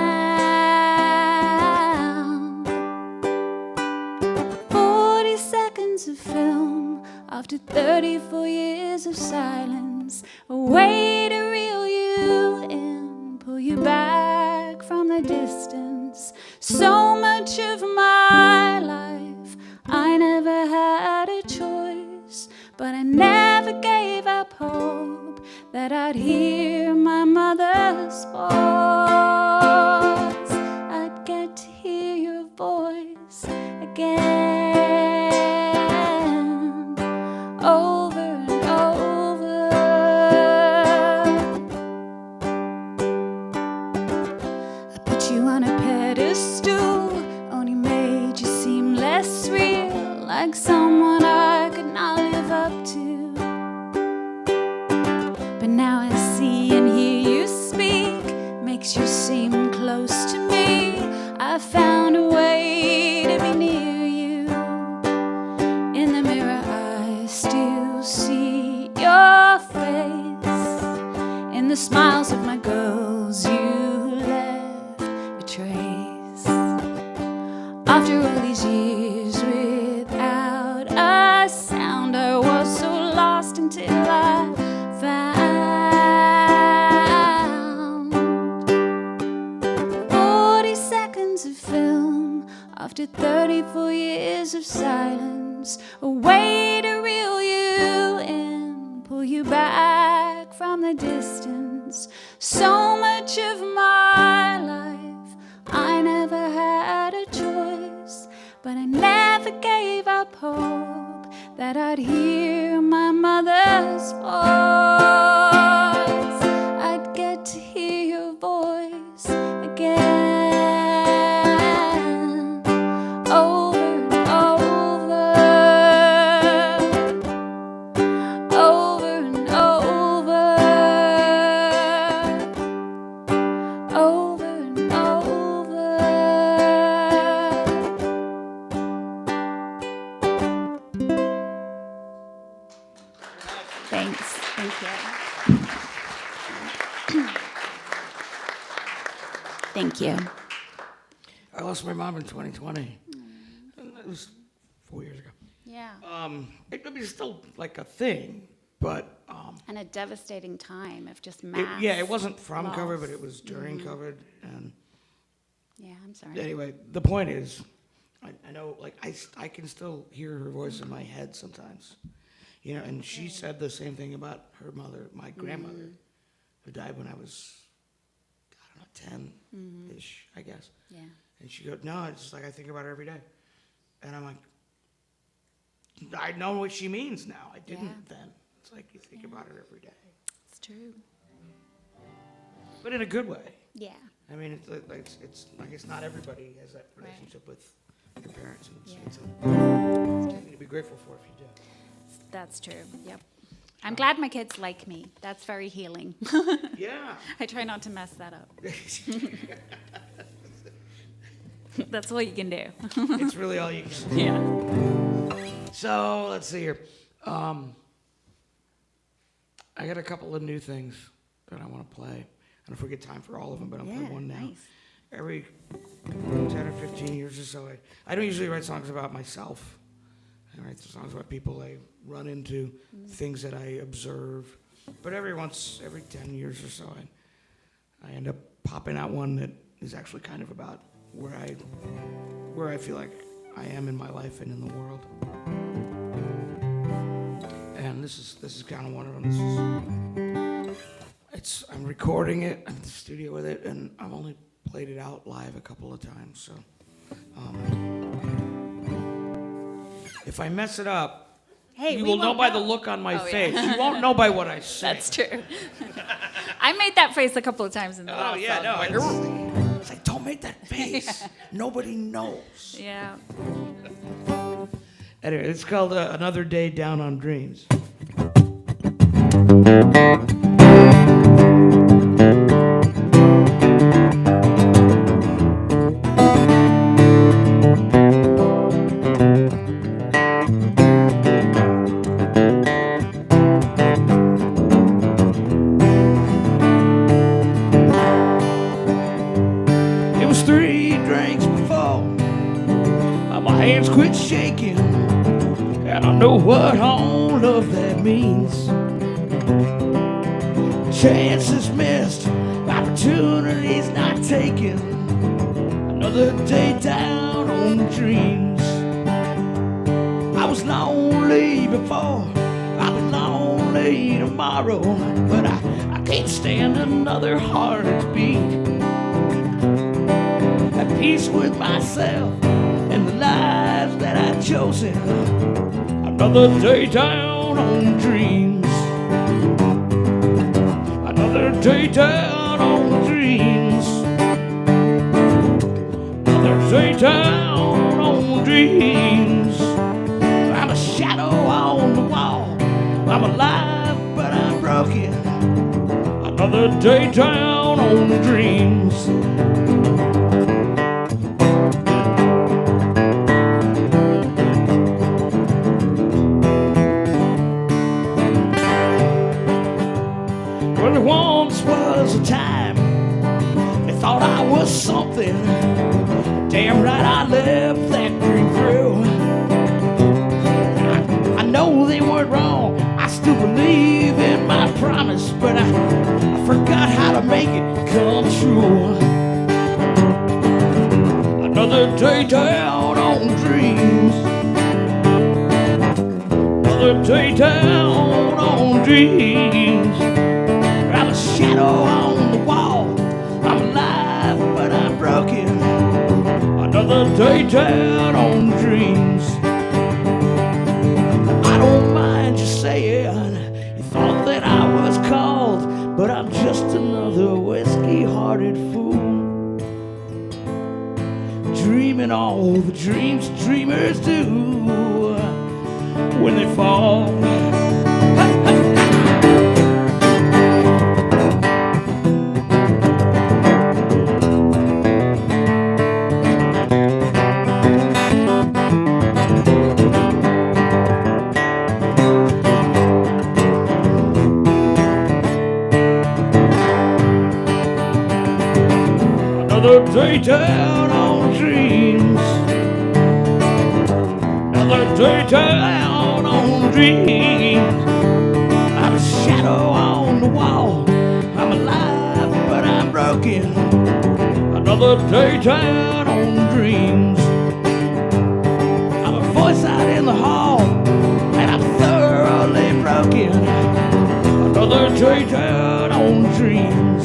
[SPEAKER 2] 40 seconds of film after 34 years of silence, a way to reel you in, pull you back from the distance. So much of my life I never had a choice, but I never gave up hope that I'd hear my mother's voice. I'd get to hear your voice again, over and over. I put you on on a pedestal, only made you seem less real, like someone I could not live up to. But now I see and hear you speak, makes you seem close to me. I found a way to be near you. In the mirror I still see your face, in the smiles of my girls you left a trace. After all these years without a sound, I was so lost until I found 40 seconds of film after 34 years of silence, a way to reel you in, pull you back from the distance. So much of my life I never had a choice, but I never gave up hope that I'd hear my mother's voice. I'd get to hear your voice again, over and over, over and over, over and over. Thanks. Thank you. Thank you.
[SPEAKER 4] I lost my mom in 2020. It was 4 years ago.
[SPEAKER 2] Yeah.
[SPEAKER 4] It was still like a thing, but
[SPEAKER 2] And a devastating time of just mass.
[SPEAKER 4] it wasn't from
[SPEAKER 2] loss.
[SPEAKER 4] COVID, but it was during COVID. And
[SPEAKER 2] Yeah, I'm sorry.
[SPEAKER 4] anyway, the point is, I know, like, I can still hear her voice in my head sometimes. You know, and she said the same thing about her mother, my grandmother, who died when I was, I don't know, 10-ish, I guess.
[SPEAKER 2] Yeah.
[SPEAKER 4] And she goes, no, it's just like I think about her every day. And I'm like, I know what she means now. I didn't then. It's like you think about her every day.
[SPEAKER 2] It's true.
[SPEAKER 4] But in a good way.
[SPEAKER 2] Yeah.
[SPEAKER 4] I mean, it's like it's not everybody has that relationship with their parents. And it's something to be grateful for if you do.
[SPEAKER 2] That's true. Yep. I'm glad my kids like me. That's very healing.
[SPEAKER 4] Yeah.
[SPEAKER 2] I try not to mess that up. That's all you can do.
[SPEAKER 4] It's really all you can do.
[SPEAKER 2] Yeah.
[SPEAKER 4] So let's see here. I got a couple of new things that I want to play. I don't know if we get time for all of them, but I'll play one now.
[SPEAKER 2] Nice.
[SPEAKER 4] Every 10 or 15 years or so, I don't usually write songs about myself. I write songs about people I run into, things that I observe. But every 10 years or so, I end up popping out one that is actually kind of about where I feel like I am in my life and in the world. And this is kind of one of them. I'm recording it. I'm in the studio with it, and I've only played it out live a couple of times. So, if I mess it up,
[SPEAKER 2] Hey,
[SPEAKER 4] you
[SPEAKER 2] we
[SPEAKER 4] will know
[SPEAKER 2] won't
[SPEAKER 4] by the look on my
[SPEAKER 2] Oh,
[SPEAKER 4] face.
[SPEAKER 2] yeah.
[SPEAKER 4] You won't know by what I say.
[SPEAKER 2] That's true. I made that face a couple of times in the last song.
[SPEAKER 4] No. It's like, don't make that face. Nobody knows.
[SPEAKER 2] Yeah.
[SPEAKER 4] Anyway, it's called Another Day Down on Dreams. It was 3 drinks before my hands quit shaking, and I know what all of that means. Chances missed, opportunities not taken. Another day down on dreams. I was lonely before, I'll be lonely tomorrow, but I can't stand another heartbeat. At peace with myself and the lives that I've chosen. Another day down on dreams. Another day down on dreams. down on dreams. I'm a shadow on the wall. I'm alive, but I'm broken. Another day down on dreams. Well, there once was a time they thought I was something. Damn right I left that dream through. I know they weren't wrong. I still believe in my promise, but I forgot how to make it come true. Another day down on dreams. Another day down on dreams. I'm a shadow on the wall. I'm alive, but I'm broken. Another day down on dreams. I don't mind you saying you thought that I was cold, but I'm just another whiskey-hearted fool, dreaming all the dreams dreamers do when they fall. Another day down on dreams. Another day down on dreams. I'm a shadow on the wall. I'm alive, but I'm broken. Another day down on dreams. I'm a voice out in the hall, and I'm thoroughly broken. Another day down on dreams.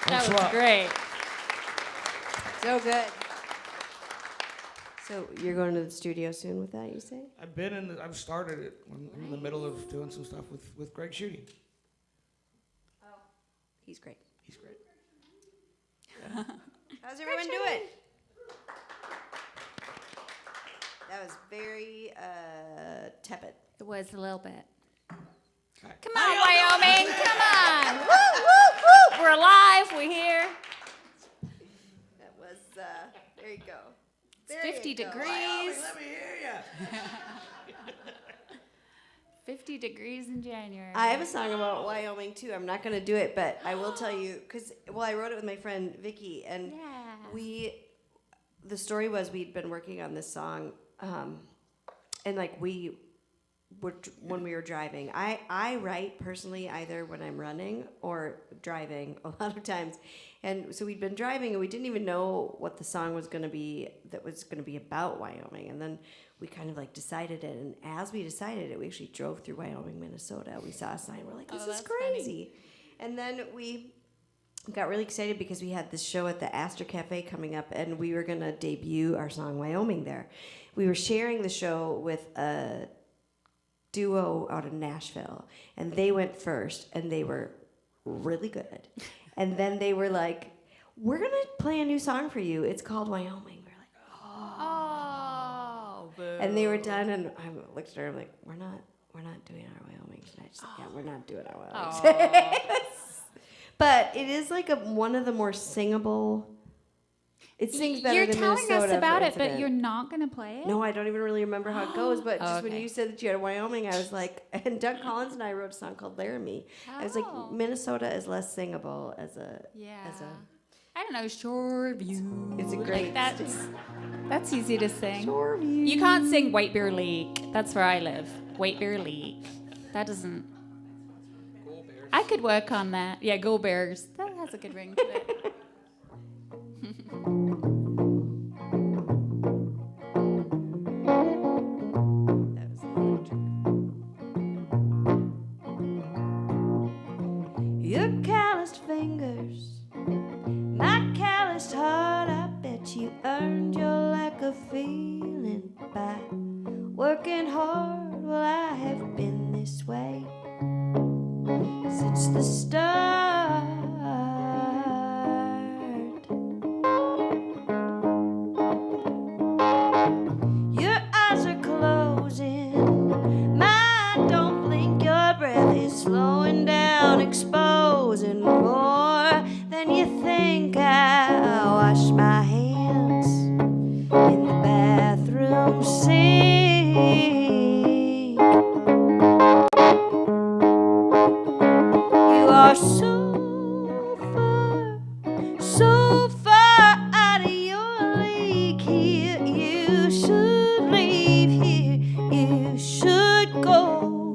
[SPEAKER 2] That was great.
[SPEAKER 3] So good. So you're going to the studio soon with that, you say?
[SPEAKER 4] I've started it. I'm in the middle of doing some stuff with Greg Schutte.
[SPEAKER 3] Oh, he's great.
[SPEAKER 4] He's great.
[SPEAKER 3] Yeah. How's everyone doing? That was very tepid.
[SPEAKER 2] It was a little bit.
[SPEAKER 4] Okay.
[SPEAKER 2] Come on, Wyoming. Come on. Woo, woo, woo. We're alive. We're here.
[SPEAKER 3] That was, there you go.
[SPEAKER 2] It's 50 degrees.
[SPEAKER 4] Wyoming, let me hear you.
[SPEAKER 2] 50 degrees in January.
[SPEAKER 3] I have a song about Wyoming, too. I'm not going to do it, but I will tell you, because, I wrote it with my friend Vicky, and the story was we'd been working on this song, and, when we were driving. I write personally either when I'm running or driving a lot of times. And so we'd been driving and we didn't even know what the song was going to be that was going to be about Wyoming. And then we kind of decided it. And as we decided it, we actually drove through Wyoming, Minnesota. We saw a sign. We're like, this is crazy. Funny. And then we got really excited because we had this show at the Astor Cafe coming up and we were going to debut our song Wyoming there. We were sharing the show with a duo out of Nashville, and they went first, and they were really good. And then they were like, "We're gonna play a new song for you. It's called Wyoming." We're like, "Oh, boo!" And they were done, and I looked at her. I'm like, "We're not doing our Wyoming tonight." She's like, "Yeah, we're not doing our Wyoming tonight." But it is one of the more singable. It sings better than Minnesota.
[SPEAKER 2] You're telling us about it, but you're not going to play it?
[SPEAKER 3] No, I don't even really remember how it goes, but just when you said that you had Wyoming, I was like, and Doug Collins and I wrote a song called Laramie. I was like, Minnesota is less singable as a...
[SPEAKER 2] I don't know, Shoreview.
[SPEAKER 3] It's a great...
[SPEAKER 2] That's easy to sing.
[SPEAKER 3] Shoreview.
[SPEAKER 2] You can't sing White Bear Lake. That's where I live. White Bear Lake. That doesn't...
[SPEAKER 4] Go Bears.
[SPEAKER 2] I could work on that. Yeah, Go Bears. That has a good ring to it.
[SPEAKER 3] Your calloused fingers, my calloused heart, I bet you earned your lack of feeling by working hard. Well, I have been this way. the start. Your eyes are closing, mine don't blink. Your breath is slowing down, exposing more than you think. I wash my hands in the bathroom sink. You are so far out of your league here. You should leave here. You should go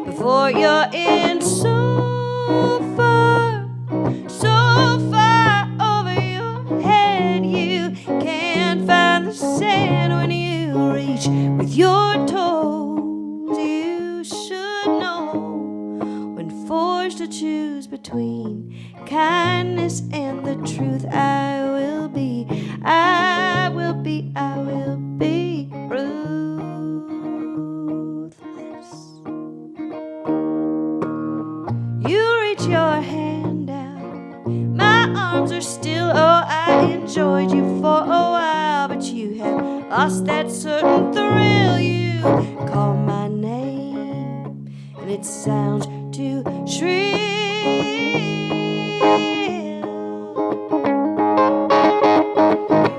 [SPEAKER 3] before you're in so far over your head. You can't find the sand when you reach with your toes. You should know when forced to choose between kindness and the truth. I will be ruthless. You reach your hand out, my arms are still. Oh, I enjoyed you for a while, but you have lost that certain thrill. You call my name and it sounds too shrill.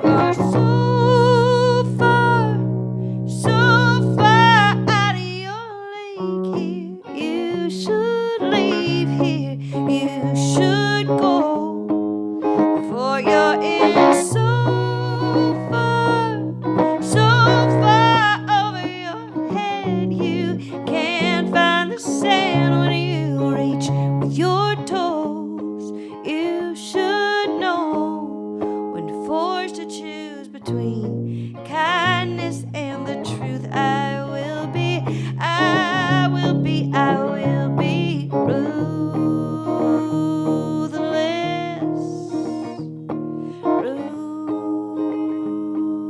[SPEAKER 3] You are so far out of your league here. You should leave here. You should go before you're in so far over your head. You can't find the sand when you reach with your toes. You should know when forced to choose between kindness and the truth. I will be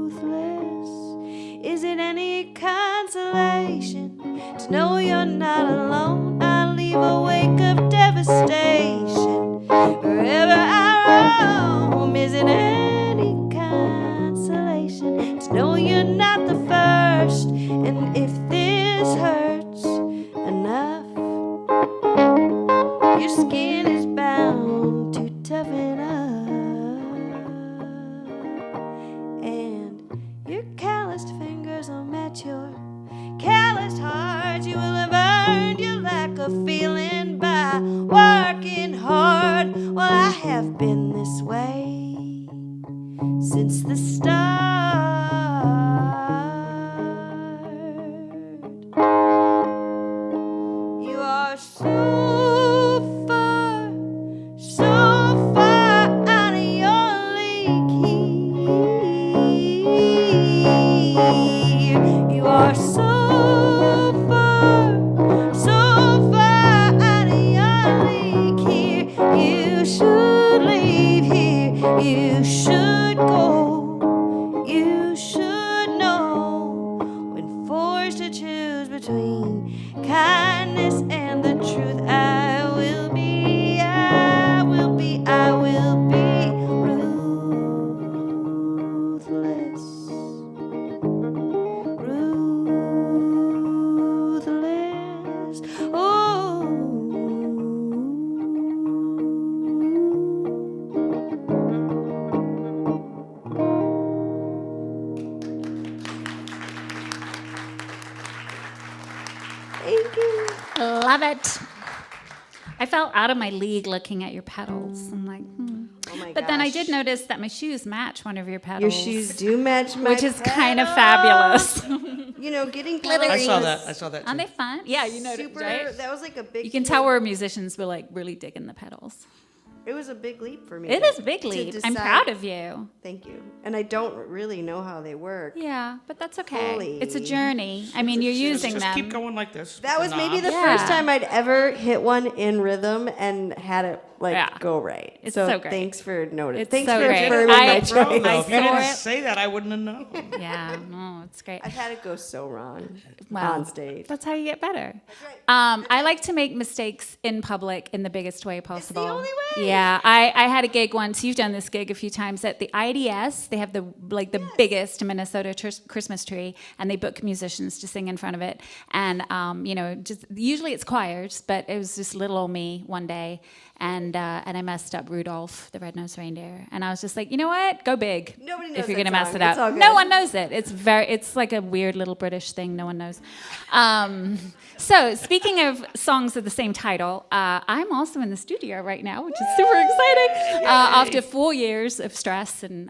[SPEAKER 3] ruthless. Is it any consolation to know you're not alone? I leave a wake of devastation wherever I roam. Is it any consolation to know you're not the first? And if this hurts enough, your skin is bound to toughen up, and your calloused fingers will match your calloused heart. You will have earned your lack of feeling by working hard. Well, I have been this way since the start. You are so far out of your league here. You are so far out of your league here. You should leave here. You should go. You should know when forced to choose between kindness and the truth. I will be ruthless. Ruthless. Oh. Thank you.
[SPEAKER 2] Love it. I felt out of my league looking at your pedals. I'm like,
[SPEAKER 3] Oh my
[SPEAKER 2] But then I
[SPEAKER 3] gosh.
[SPEAKER 2] did notice that my shoes match one of your pedals.
[SPEAKER 3] Your shoes do match my
[SPEAKER 2] which is kind of
[SPEAKER 3] pedals.
[SPEAKER 2] fabulous.
[SPEAKER 3] You know, getting
[SPEAKER 2] Glittery.
[SPEAKER 3] coloring
[SPEAKER 4] I
[SPEAKER 3] was
[SPEAKER 4] saw that
[SPEAKER 2] Aren't
[SPEAKER 4] too.
[SPEAKER 2] they fun? Yeah, you know,
[SPEAKER 3] super.
[SPEAKER 2] right?
[SPEAKER 3] That was like a big.
[SPEAKER 2] You can tell we're musicians, but like really digging the pedals.
[SPEAKER 3] It was a big leap for me.
[SPEAKER 2] It is a big leap. I'm proud of you.
[SPEAKER 3] Thank you. And I don't really know how they work.
[SPEAKER 2] Yeah, but that's okay.
[SPEAKER 3] Fully.
[SPEAKER 2] It's a journey. I mean, you're using
[SPEAKER 4] Just
[SPEAKER 2] them.
[SPEAKER 4] keep going like this.
[SPEAKER 3] That was maybe the
[SPEAKER 2] Yeah.
[SPEAKER 3] first time I'd ever hit one in rhythm and had it
[SPEAKER 2] Yeah.
[SPEAKER 3] go right.
[SPEAKER 2] It's so great.
[SPEAKER 3] Thanks for noticing.
[SPEAKER 2] It's
[SPEAKER 3] Thanks
[SPEAKER 2] so
[SPEAKER 3] for
[SPEAKER 2] great.
[SPEAKER 3] affirming my
[SPEAKER 2] I-
[SPEAKER 3] choice.
[SPEAKER 4] If you
[SPEAKER 2] saw
[SPEAKER 4] didn't
[SPEAKER 2] it.
[SPEAKER 4] say that, I wouldn't have known.
[SPEAKER 2] Yeah, no, it's great.
[SPEAKER 3] I've had it go so wrong
[SPEAKER 2] Wow.
[SPEAKER 3] on stage.
[SPEAKER 2] That's how you get better.
[SPEAKER 3] right.
[SPEAKER 2] I like to make mistakes in public in the biggest way possible.
[SPEAKER 3] only way.
[SPEAKER 2] Yeah, I had a gig once. You've done this gig a few times at the IDS. They have the biggest Minnesota Christmas tree, and they book musicians to sing in front of it. And just usually it's choirs, but it was just little old me one day, and I messed up Rudolph the Red-Nosed Reindeer, and I was just like, you know what, go big.
[SPEAKER 3] Nobody knows
[SPEAKER 2] if you're
[SPEAKER 3] that
[SPEAKER 2] gonna mess
[SPEAKER 3] song.
[SPEAKER 2] it up.
[SPEAKER 3] It's all good.
[SPEAKER 2] No one knows it. It's like a weird little British thing. No one knows. So speaking of songs of the same title, I'm also in the studio right now, which is super exciting. After 4 years of stress and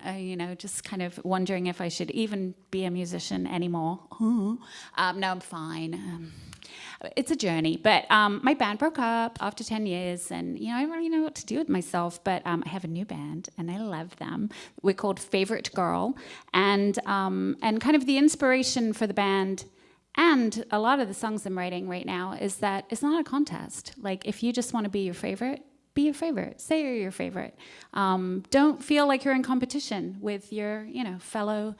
[SPEAKER 2] just kind of wondering if I should even be a musician anymore. No, I'm fine. It's a journey, but my band broke up after 10 years, and I don't really know what to do with myself, but I have a new band, and I love them. We're called Favorite Girl, and kind of the inspiration for the band and a lot of the songs I'm writing right now is that it's not a contest. Like, if you just want to be your favorite, be your favorite. Say you're your favorite. Don't feel like you're in competition with your, fellow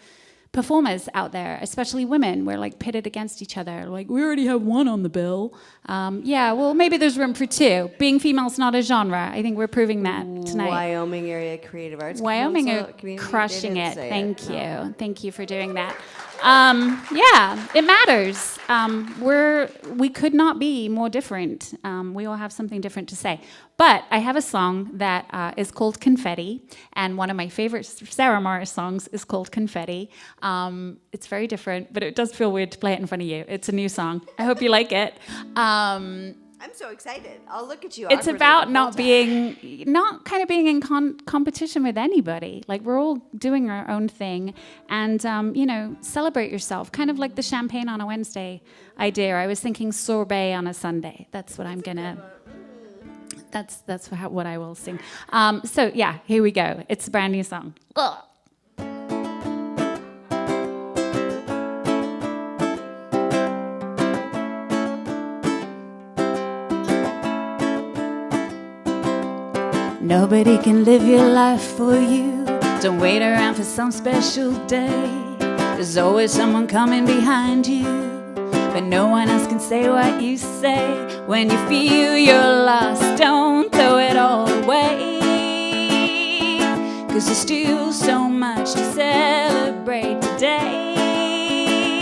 [SPEAKER 2] performers out there, especially women. We're like pitted against each other. Like, we already have one on the bill. Well, maybe there's room for two. Being female's not a genre. I think we're proving that tonight.
[SPEAKER 3] Wyoming Area Creative Arts
[SPEAKER 2] Wyoming
[SPEAKER 3] Council
[SPEAKER 2] are
[SPEAKER 3] community,
[SPEAKER 2] crushing
[SPEAKER 3] they
[SPEAKER 2] it.
[SPEAKER 3] didn't say
[SPEAKER 2] Thank you.
[SPEAKER 3] No.
[SPEAKER 2] Thank you for doing that. It matters. We could not be more different. We all have something different to say. But I have a song that is called Confetti, and one of my favorite Sarah Morris songs is called Confetti. It's very different, but it does feel weird to play it in front of you. It's a new song. I hope you like it.
[SPEAKER 3] I'm so excited. I'll look at you.
[SPEAKER 2] It's
[SPEAKER 3] awkwardly
[SPEAKER 2] about
[SPEAKER 3] the whole
[SPEAKER 2] not
[SPEAKER 3] time.
[SPEAKER 2] being in competition with anybody. Like, we're all doing our own thing, and celebrate yourself. Kind of like the champagne on a Wednesday idea. I was thinking sorbet on a Sunday. That's what I'm gonna. That's what I will sing. Here we go. It's a brand new song. Ugh. Nobody can live your life for you. Don't wait around for some special day. There's always someone coming behind you, but no one else can say what you say. When you feel you're lost, don't throw it all away, 'cause there's still so much to celebrate today.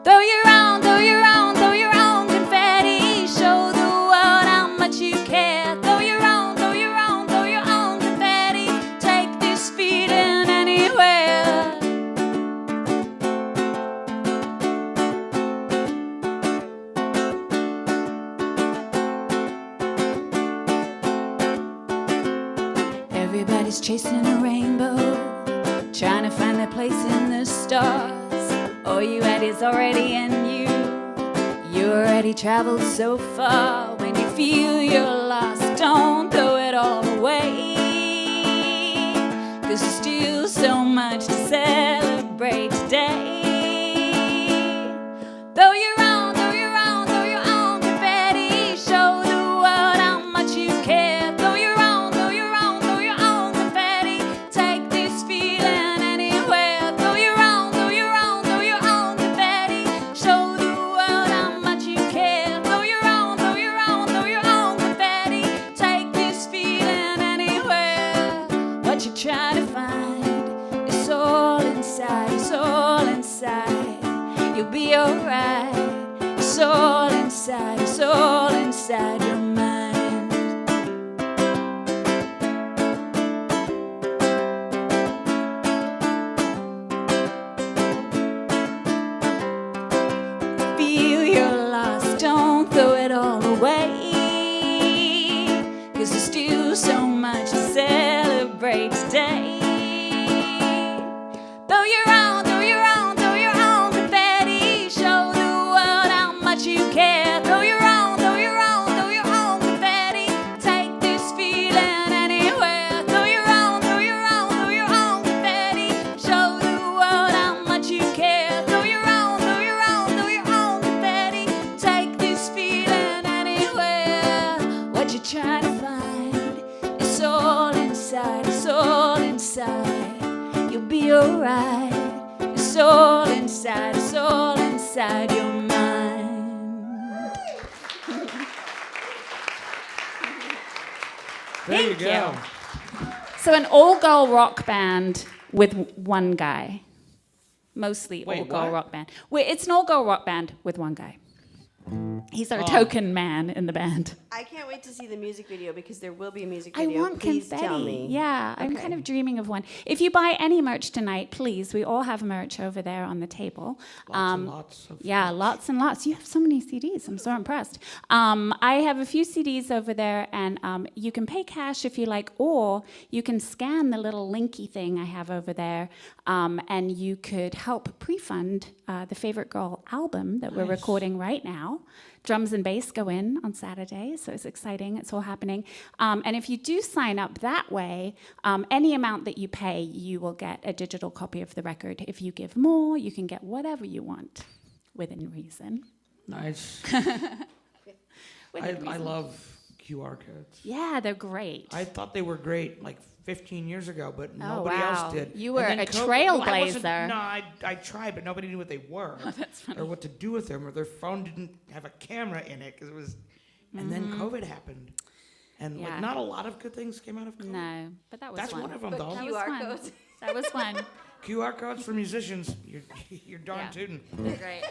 [SPEAKER 2] Throw your own confetti. Show the world how much you care. Throw your own confetti. Take this feeling anywhere. Everybody's chasing a rainbow, trying to find their place in the stars. All you had is already in you. You already traveled so far. When you feel you're lost, don't throw it all away, 'cause there's still so much to celebrate today. Throw your own confetti. Show the world how much you care. Throw your own confetti. Take this feeling anywhere. Throw your own confetti. Show the world how much you care. Throw your own confetti. Take this feeling anywhere. What you try to find is all inside. It's all inside. You'll be alright. It's all inside. It's all inside your mind. Feel you're lost, don't throw it all away, 'cause there's still so much to celebrate today. Throw your own confetti. Show the world how much you care. Throw your own you're right. It's all inside, it's all inside your mind.
[SPEAKER 4] There you
[SPEAKER 2] Thank
[SPEAKER 4] go.
[SPEAKER 2] you. So an all-girl rock band with one guy. Mostly
[SPEAKER 4] Wait,
[SPEAKER 2] all-girl
[SPEAKER 4] what?
[SPEAKER 2] rock band. It's an all-girl rock band with one guy. He's our token man in the band.
[SPEAKER 3] I can't wait to see the music video because there will be a music
[SPEAKER 2] I
[SPEAKER 3] video.
[SPEAKER 2] want
[SPEAKER 3] Please
[SPEAKER 2] confetti.
[SPEAKER 3] tell me.
[SPEAKER 2] Yeah, I'm
[SPEAKER 3] Okay.
[SPEAKER 2] kind of dreaming of one. If you buy any merch tonight, please, we all have merch over there on the table.
[SPEAKER 4] Lots and lots of
[SPEAKER 2] Yeah, lots and lots. You have so many CDs. I'm so impressed. I have a few CDs over there, and you can pay cash if you like, or you can scan the little linky thing I have over there, and you could help pre-fund the Favorite Girl album that we're recording right now. Drums and bass go in on Saturday, so it's exciting. It's all happening. And if you do sign up that way, any amount that you pay, you will get a digital copy of the record. If you give more, you can get whatever you want, within reason.
[SPEAKER 4] Nice.
[SPEAKER 2] Within
[SPEAKER 4] I
[SPEAKER 2] reason.
[SPEAKER 4] love QR codes.
[SPEAKER 2] Yeah, they're great.
[SPEAKER 4] I thought they were great like 15 years ago, but
[SPEAKER 2] Oh,
[SPEAKER 4] nobody
[SPEAKER 2] wow.
[SPEAKER 4] else did.
[SPEAKER 2] You were
[SPEAKER 4] And then
[SPEAKER 2] a
[SPEAKER 4] Well, I wasn't-
[SPEAKER 2] trailblazer.
[SPEAKER 4] No, I tried, but nobody knew what they were.
[SPEAKER 2] Oh, that's funny.
[SPEAKER 4] Or what to do with them, or their phone didn't have a camera in it, because it was... And then COVID happened. And
[SPEAKER 2] Mm-hmm. Yeah.
[SPEAKER 4] like, not a lot of good things came out of COVID.
[SPEAKER 2] No, but that was
[SPEAKER 4] That's
[SPEAKER 2] one.
[SPEAKER 4] one of them,
[SPEAKER 3] But
[SPEAKER 4] though.
[SPEAKER 2] That was
[SPEAKER 3] QR
[SPEAKER 2] fun.
[SPEAKER 3] codes.
[SPEAKER 2] That was fun.
[SPEAKER 4] QR codes for musicians, you're darn
[SPEAKER 2] Yeah.
[SPEAKER 4] tootin'.
[SPEAKER 2] They're great.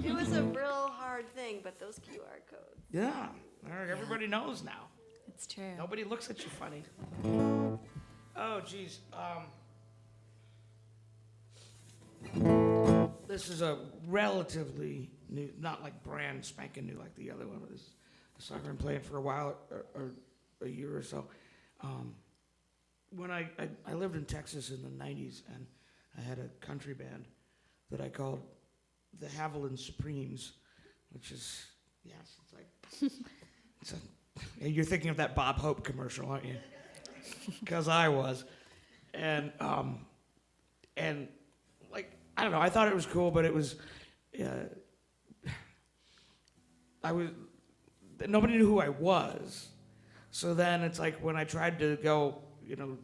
[SPEAKER 3] It was a real hard thing, but those QR codes.
[SPEAKER 4] Yeah, everybody knows now.
[SPEAKER 2] It's true.
[SPEAKER 4] Nobody looks at you funny. Oh, geez. This is a relatively new, not like brand spanking new like the other one. This is a song I've been playing for a while, or a year or so. When I lived in Texas in the 90s, and I had a country band that I called the Haviland Supremes, which is, yes, it's like, it's a, you're thinking of that Bob Hope commercial, aren't you? Because I was. And like, I don't know, I thought it was cool, but it was, nobody knew who I was. So then it's like when I tried to go,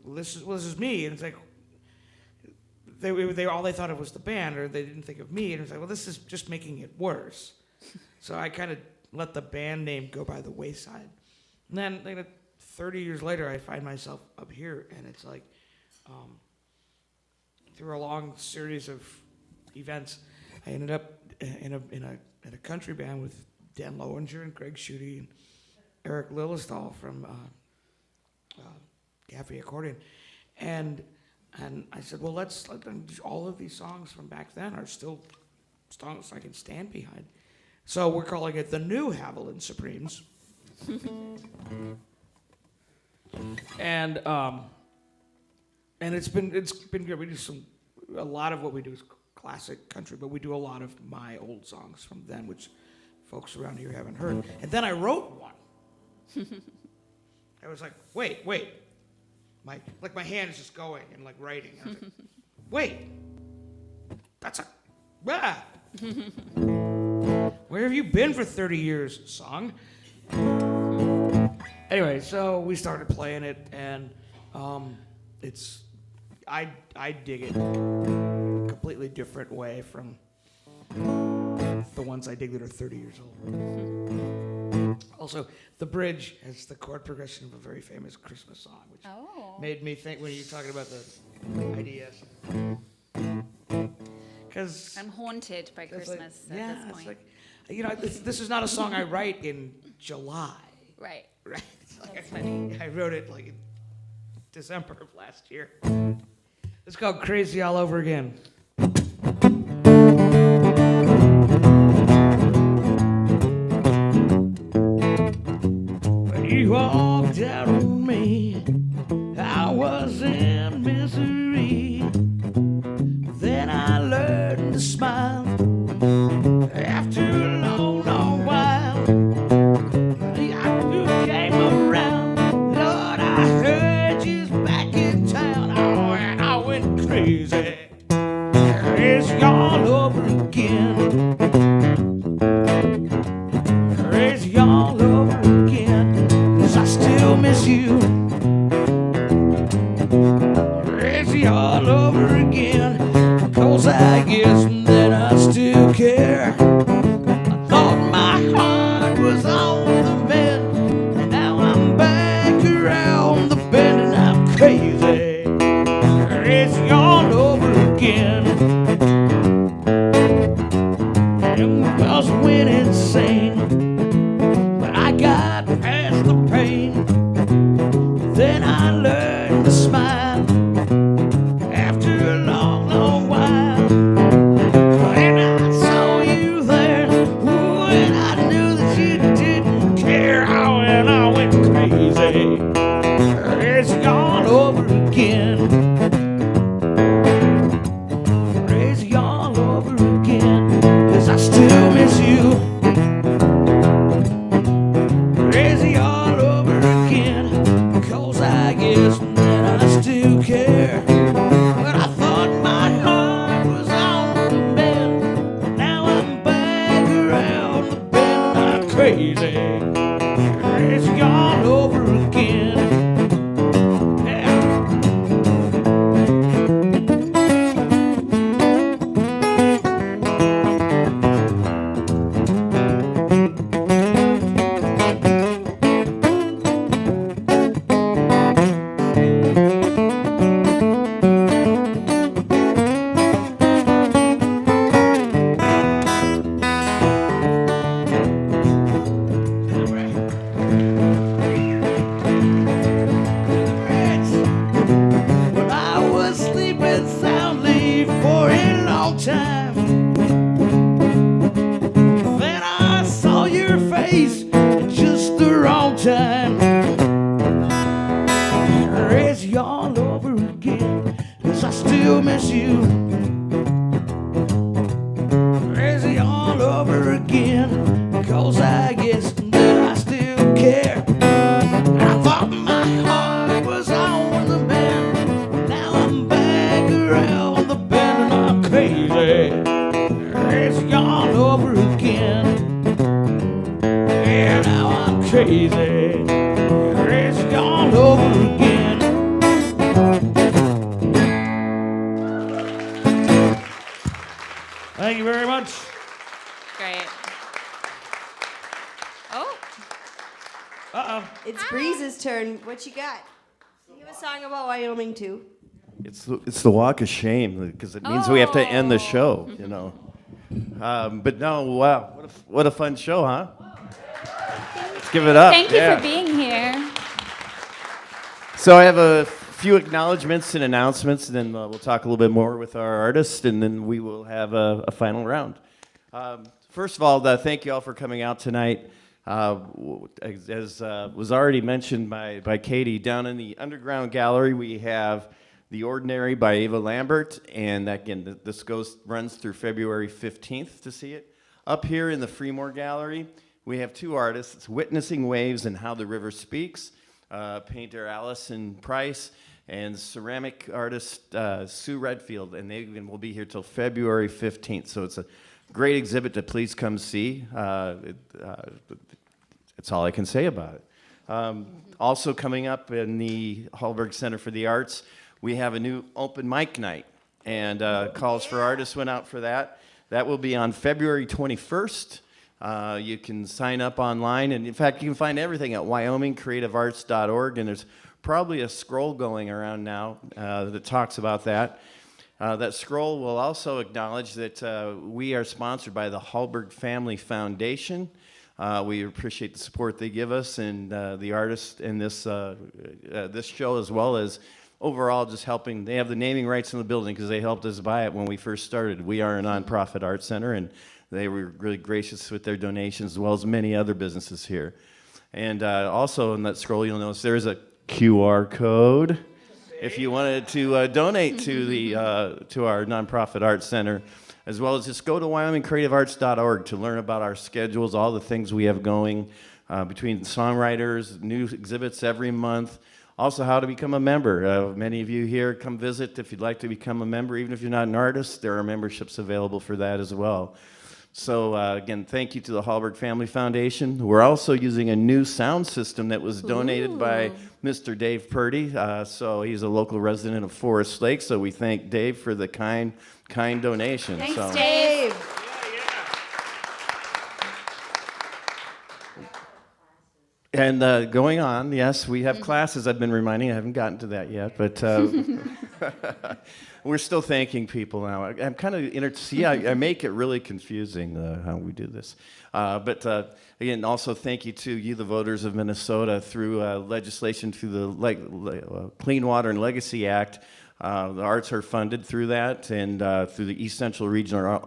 [SPEAKER 4] this is me, and it's like, they all they thought of was the band, or they didn't think of me, and it was like, well, this is just making it worse. So I kind of let the band name go by the wayside. And then, 30 years later, I find myself up here, and it's like, through a long series of events, I ended up in a country band with Dan Lowinger and Greg Schutte and Eric Lillestall from Gaffey Accordion, and I said, well, let's all of these songs from back then are still songs I can stand behind. So we're calling it the new Haviland Supremes. And it's been good. We do a lot of what we do is classic country, but we do a lot of my old songs from then, which folks around here haven't heard. And then I wrote one. I was like, wait. My hand is just going and like writing. I was like, wait, that's a, where have you been for 30 years, song? Anyway, so we started playing it, and I dig it in a completely different way from the ones I dig that are 30 years old. Also, the bridge has the chord progression of a very famous Christmas song, which made me think when you're talking about the ideas. Because
[SPEAKER 2] I'm haunted by Christmas at this point.
[SPEAKER 4] it's like, this is not a song I write in July.
[SPEAKER 2] Right.
[SPEAKER 4] Right. It's like
[SPEAKER 2] That's funny.
[SPEAKER 4] I wrote it like in December of last year. It's called Crazy All Over Again. When you walked out on me, I was in misery. Then I learned to smile after a long, long while. You came around, Lord, I heard you's back in town. Oh, and I went crazy. Crazy all over again. Crazy all over again. 'Cause I still miss you. crazy. It's all over again. Yeah. When I was sleeping soundly for a long time, then I saw your face at just the wrong time. Crazy all over again, 'cause I still miss you. Crazy all over again, 'cause I guess that I still care. I thought my heart was on the bend. Now I'm back around the bend and I'm crazy. Crazy all over again. Yeah, now I'm crazy. Crazy all over again. Thank you very much.
[SPEAKER 2] Great. Oh,
[SPEAKER 3] It's Breeze's turn. What you got? You have a song about Wyoming too.
[SPEAKER 1] It's the walk of shame because it means we have to end the show, you know. But no, wow, what a fun show, huh? Let's give it up.
[SPEAKER 2] thank you
[SPEAKER 1] Yeah.
[SPEAKER 2] for being here.
[SPEAKER 1] So I have a few acknowledgments and announcements, and then we'll talk a little bit more with our artist, and then we will have a final round. First of all, thank you all for coming out tonight. As was already mentioned by Katie, down in the underground gallery we have The Ordinary by Ava Lambert, and again, this runs through February 15th to see it. Up here in the Fremore Gallery, we have two artists, it's Witnessing Waves and How the River Speaks, painter Allison Price, and ceramic artist Sue Redfield, and they will be here till February 15th, so it's a great exhibit to please come see. That's all I can say about it. Also coming up in the Hallberg Center for the Arts, we have a new open mic night, and calls for artists went out for that. That will be on February 21st. You can sign up online, and in fact, you can find everything at wyomingcreativearts.org, and there's probably a scroll going around now that talks about that. That scroll will also acknowledge that we are sponsored by the Hallberg Family Foundation. We appreciate the support they give us and the artists in this show, as well as overall just helping. They have the naming rights in the building because they helped us buy it when we first started. We are a nonprofit art center, and they were really gracious with their donations, as well as many other businesses here. And also in that scroll, you'll notice there is a QR code. If you wanted to donate to our nonprofit art center, as well as just go to wyomingcreativearts.org to learn about our schedules, all the things we have going between Songwriters, new exhibits every month, also how to become a member. Many of you here come visit if you'd like to become a member. Even if you're not an artist, there are memberships available for that as well. So again, thank you to the Hallberg Family Foundation. We're also using a new sound system that was donated by Mr. Dave Purdy. So he's a local resident of Forest Lake. So we thank Dave for the kind donation.
[SPEAKER 2] Thanks, Dave.
[SPEAKER 1] And going on, yes, we have classes. I've been reminding. I haven't gotten to that yet, but we're still thanking people now. I'm kind of see. I make it really confusing how we do this. But again, also thank you to you, the voters of Minnesota, through legislation through the Clean Water and Legacy Act. The arts are funded through that, and through the East Central Regional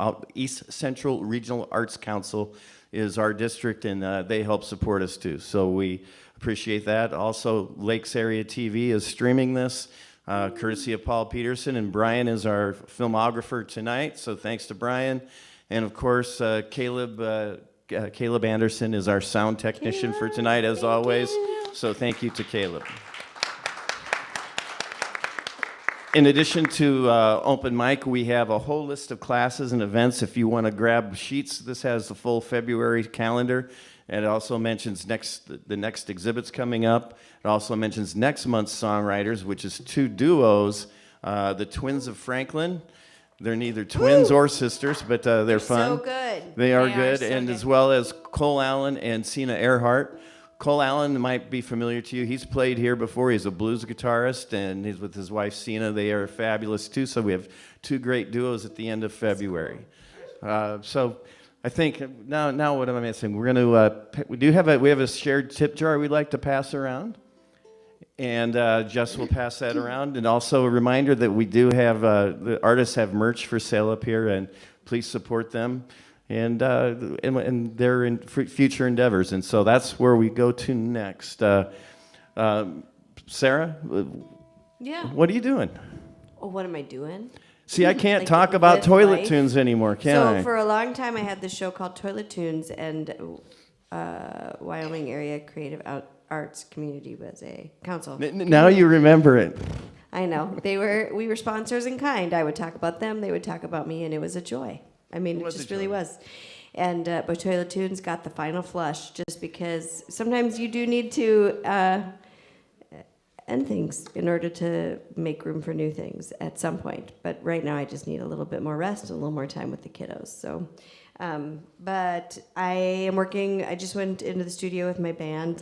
[SPEAKER 1] Arts Council is our district, and they help support us too. So we appreciate that. Also, Lakes Area TV is streaming this, courtesy of Paul Peterson, and Brian is our filmographer tonight. So thanks to Brian, and of course Caleb Anderson is our sound technician for tonight, as always. So thank you to Caleb. In addition to open mic, we have a whole list of classes and events. If you want to grab sheets, this has the full February calendar. And it also mentions the next exhibits coming up. It also mentions next month's Songwriters, which is 2 duos, the Twins of Franklin. They're neither twins or sisters, but they're fun.
[SPEAKER 3] So good.
[SPEAKER 1] They are
[SPEAKER 2] They are
[SPEAKER 1] good,
[SPEAKER 2] so
[SPEAKER 1] and
[SPEAKER 2] good.
[SPEAKER 1] as well as Cole Allen and Sina Earhart. Cole Allen might be familiar to you. He's played here before. He's a blues guitarist, and he's with his wife Sina. They are fabulous too. So we have 2 great duos at the end of February. So I think now what am I missing? We're going to we have a shared tip jar we'd like to pass around. And Jess will pass that around. And also a reminder that we do have, the artists have merch for sale up here, and please support them and their future endeavors. And so that's where we go to next. Sarah,
[SPEAKER 3] Yeah.
[SPEAKER 1] what are you doing?
[SPEAKER 3] Oh, what am I doing?
[SPEAKER 1] See, I can't
[SPEAKER 3] Like
[SPEAKER 1] talk about
[SPEAKER 3] with
[SPEAKER 1] toilet
[SPEAKER 3] life?
[SPEAKER 1] tunes anymore, can
[SPEAKER 3] So
[SPEAKER 1] I?
[SPEAKER 3] for a long time, I had this show called Toilet Tunes, and Wyoming Area Creative Arts Community was a council.
[SPEAKER 1] Now you remember it.
[SPEAKER 3] I know. We were sponsors in kind. I would talk about them, they would talk about me, and it was a joy. I mean, it
[SPEAKER 1] was
[SPEAKER 3] just
[SPEAKER 1] a
[SPEAKER 3] really
[SPEAKER 1] joy.
[SPEAKER 3] was. And but Toilet Tunes got the final flush, just because sometimes you do need to end things in order to make room for new things at some point. But right now, I just need a little bit more rest and a little more time with the kiddos. So, but I am working. I just went into the studio with my band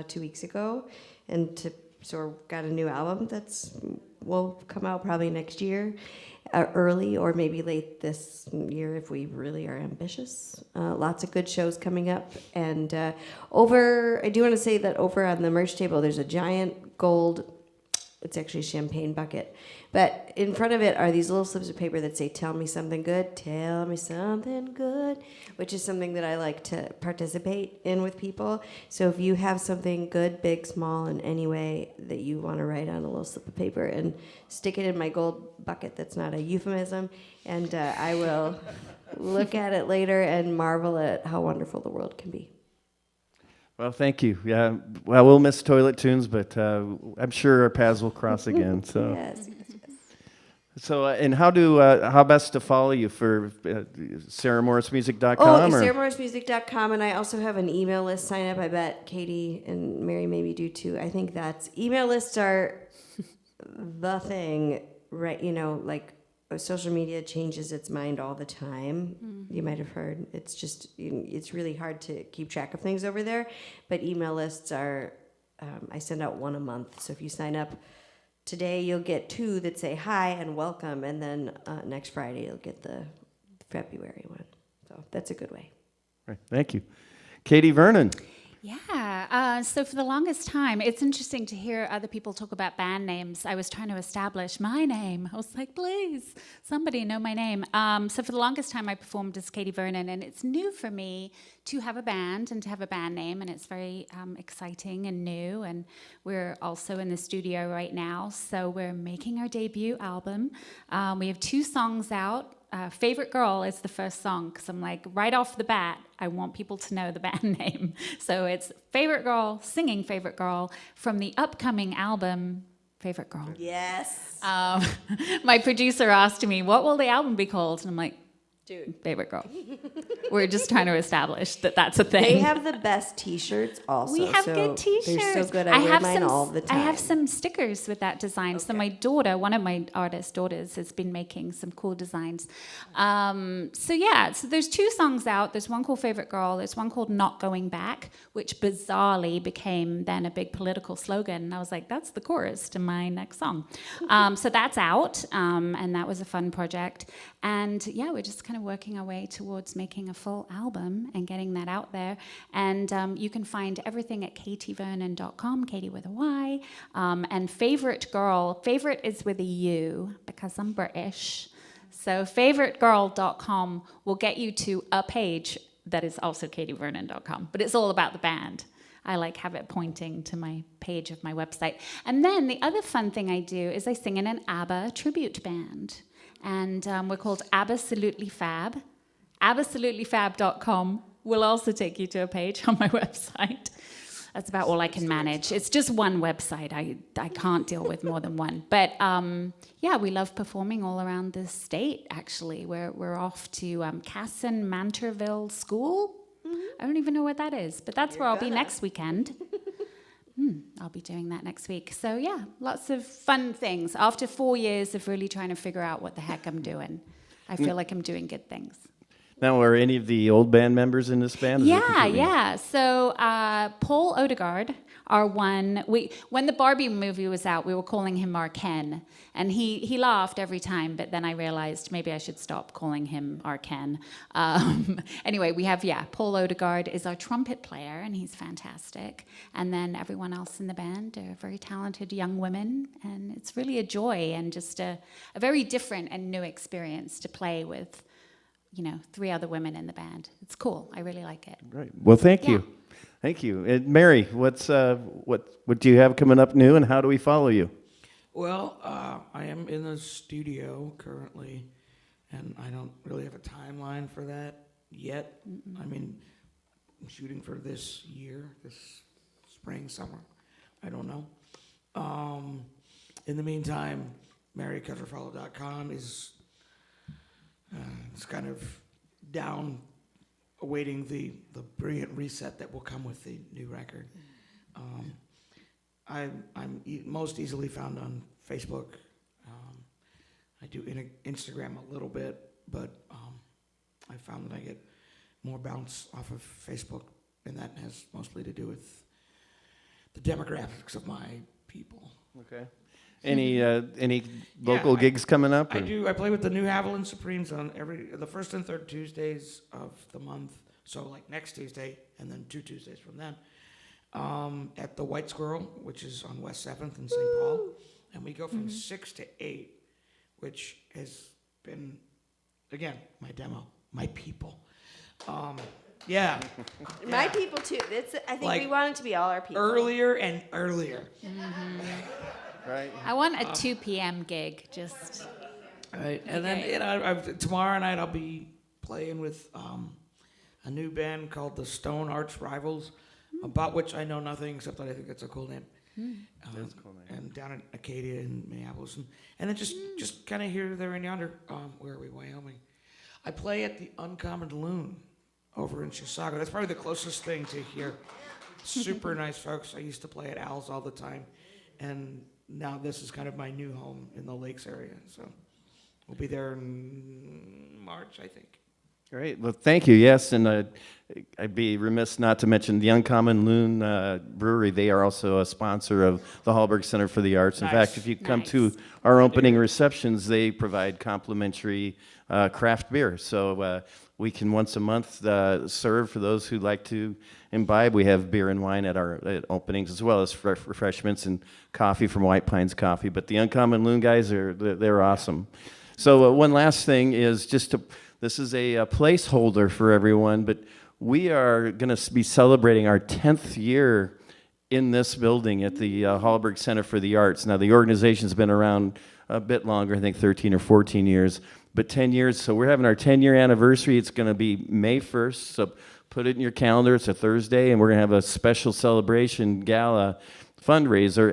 [SPEAKER 3] 2 weeks ago, and got a new album will come out probably next year, early or maybe late this year if we really are ambitious. Lots of good shows coming up, and I do want to say that over on the merch table there's a giant gold. It's actually a champagne bucket. But in front of it are these little slips of paper that say, "Tell me something good, tell me something good," which is something that I like to participate in with people. So if you have something good, big, small, in any way that you want to write on a little slip of paper and stick it in my gold bucket, that's not a euphemism, and I will look at it later and marvel at how wonderful the world can be.
[SPEAKER 1] Well, thank you. Yeah, well, we'll miss Toilet Tunes, but I'm sure our paths will cross again. So,
[SPEAKER 3] Yes.
[SPEAKER 1] so and how best to follow you for SarahMorrisMusic.com?
[SPEAKER 3] Oh,
[SPEAKER 1] or?
[SPEAKER 3] SarahMorrisMusic.com, and I also have an email list sign up. I bet Katie and Mary maybe do too. I think email lists are the thing, right? Like social media changes its mind all the time. You might have heard. It's just, it's really hard to keep track of things over there. But email lists are, I send out 1 a month. So if you sign up today, you'll get 2 that say hi and welcome. And then next Friday, you'll get the February one. So that's a good way.
[SPEAKER 1] Right, thank you. Katie Vernon.
[SPEAKER 2] Yeah, so for the longest time, it's interesting to hear other people talk about band names. I was trying to establish my name. I was like, please, somebody know my name. So for the longest time, I performed as Katie Vernon, and it's new for me to have a band and to have a band name, and it's very exciting and new, and we're also in the studio right now, so we're making our debut album. We have 2 songs out. Favorite Girl is the first song, because I'm like, right off the bat, I want people to know the band name. So it's Favorite Girl, singing Favorite Girl from the upcoming album, Favorite Girl.
[SPEAKER 3] Yes.
[SPEAKER 2] My producer asked me, what will the album be called? And I'm like,
[SPEAKER 3] Dude.
[SPEAKER 2] Favorite Girl. We're just trying to establish that that's a thing.
[SPEAKER 3] They have the best T-shirts also.
[SPEAKER 2] We have
[SPEAKER 3] so
[SPEAKER 2] good T-shirts.
[SPEAKER 3] They're so good. I wear mine all the time.
[SPEAKER 2] I have some stickers with that design. So my daughter, one of my artist daughters, has been making some cool designs. So there's 2 songs out. There's one called Favorite Girl. There's one called Not Going Back, which bizarrely became then a big political slogan. And I was like, that's the chorus to my next song. So that's out, and that was a fun project. And yeah, we're just kind of working our way towards making a full album and getting that out there. And you can find everything at katievernon.com, Katie with a Y. And Favorite Girl, favorite is with a U because I'm British. So favoritegirl.com will get you to a page that is also katievernon.com, but it's all about the band. I have it pointing to my page of my website. And then the other fun thing I do is I sing in an ABBA tribute band. And we're called Absolutely Fab. Absolutelyfab.com will also take you to a page on my website. That's about all I can manage. It's just one website. I can't deal with more than one. But we love performing all around the state, actually. We're off to Casson Mantorville School I don't even know what that is, but that's
[SPEAKER 3] You're
[SPEAKER 2] where I'll be
[SPEAKER 3] gonna.
[SPEAKER 2] next weekend. I'll be doing that next week. So yeah, lots of fun things. After 4 years of really trying to figure out what the heck I'm doing, I feel like I'm doing good things.
[SPEAKER 1] Now, are any of the old band members in this band? Is it
[SPEAKER 2] Yeah,
[SPEAKER 1] completely-
[SPEAKER 2] yeah. So Paul Odegaard, our one, when the Barbie movie was out, we were calling him our Ken, and he laughed every time. But then I realized maybe I should stop calling him our Ken. Anyway, we have Paul Odegaard is our trumpet player, and he's fantastic. And then everyone else in the band are very talented young women, and it's really a joy and just a very different and new experience to play with. 3 other women in the band. It's cool. I really like it.
[SPEAKER 1] Great. Well, thank
[SPEAKER 2] Yeah.
[SPEAKER 1] you. Thank you. And Mary, what do you have coming up new, and how do we follow you?
[SPEAKER 4] Well, I am in the studio currently, and I don't really have a timeline for that yet. I mean, I'm shooting for this year, this spring, summer. I don't know. In the meantime, MaryCutrufello.com is it's kind of down, awaiting the brilliant reset that will come with the new record. I'm most easily found on Facebook. I do Instagram a little bit, but I found that I get more bounce off of Facebook, and that has mostly to do with the demographics of my people.
[SPEAKER 1] Okay. Any local gigs coming up?
[SPEAKER 4] I
[SPEAKER 1] or-
[SPEAKER 4] do. I play with the New Haviland Supremes on the first and third Tuesdays of the month. So like next Tuesday, and then 2 Tuesdays from then, at the White Squirrel, which is on West 7th in St. Paul, and we go from 6 to 8, which has been, again, my demo, my people. Yeah.
[SPEAKER 3] My people too. I think
[SPEAKER 4] Like,
[SPEAKER 3] we want it to be all our people.
[SPEAKER 4] Earlier and earlier.
[SPEAKER 1] Right.
[SPEAKER 2] I want a 2 p.m. gig, just...
[SPEAKER 4] Right, and then tomorrow night I'll be playing with a new band called the Stone Arch Rivals, about which I know nothing except that I think it's a cool name.
[SPEAKER 1] That's a cool name.
[SPEAKER 4] And down in Acadia in Minneapolis, and then just kind of here, there, and yonder. Where are we? Wyoming. I play at the Uncommon Loon over in Chisago. That's probably the closest thing to here. Super nice folks. I used to play at Al's all the time, and now this is kind of my new home in the Lakes area. So we'll be there in March, I think.
[SPEAKER 1] Great. Well, thank you. Yes, and I'd be remiss not to mention the Uncommon Loon Brewery. They are also a sponsor of the Hallberg Center for the Arts. In
[SPEAKER 4] Nice.
[SPEAKER 1] fact, if you come
[SPEAKER 2] Nice.
[SPEAKER 1] to our opening receptions, they provide complimentary craft beer. So we can once a month serve for those who like to imbibe. We have beer and wine at our openings, as well as refreshments and coffee from White Pines Coffee. But the Uncommon Loon guys, they're awesome. So one last thing is this is a placeholder for everyone, but we are going to be celebrating our 10th year in this building at the Hallberg Center for the Arts. Now, the organization's been around a bit longer, I think 13 or 14 years, but 10 years. So we're having our 10-year anniversary. It's going to be May 1st, so put it in your calendar. It's a Thursday, and we're going to have a special celebration gala fundraiser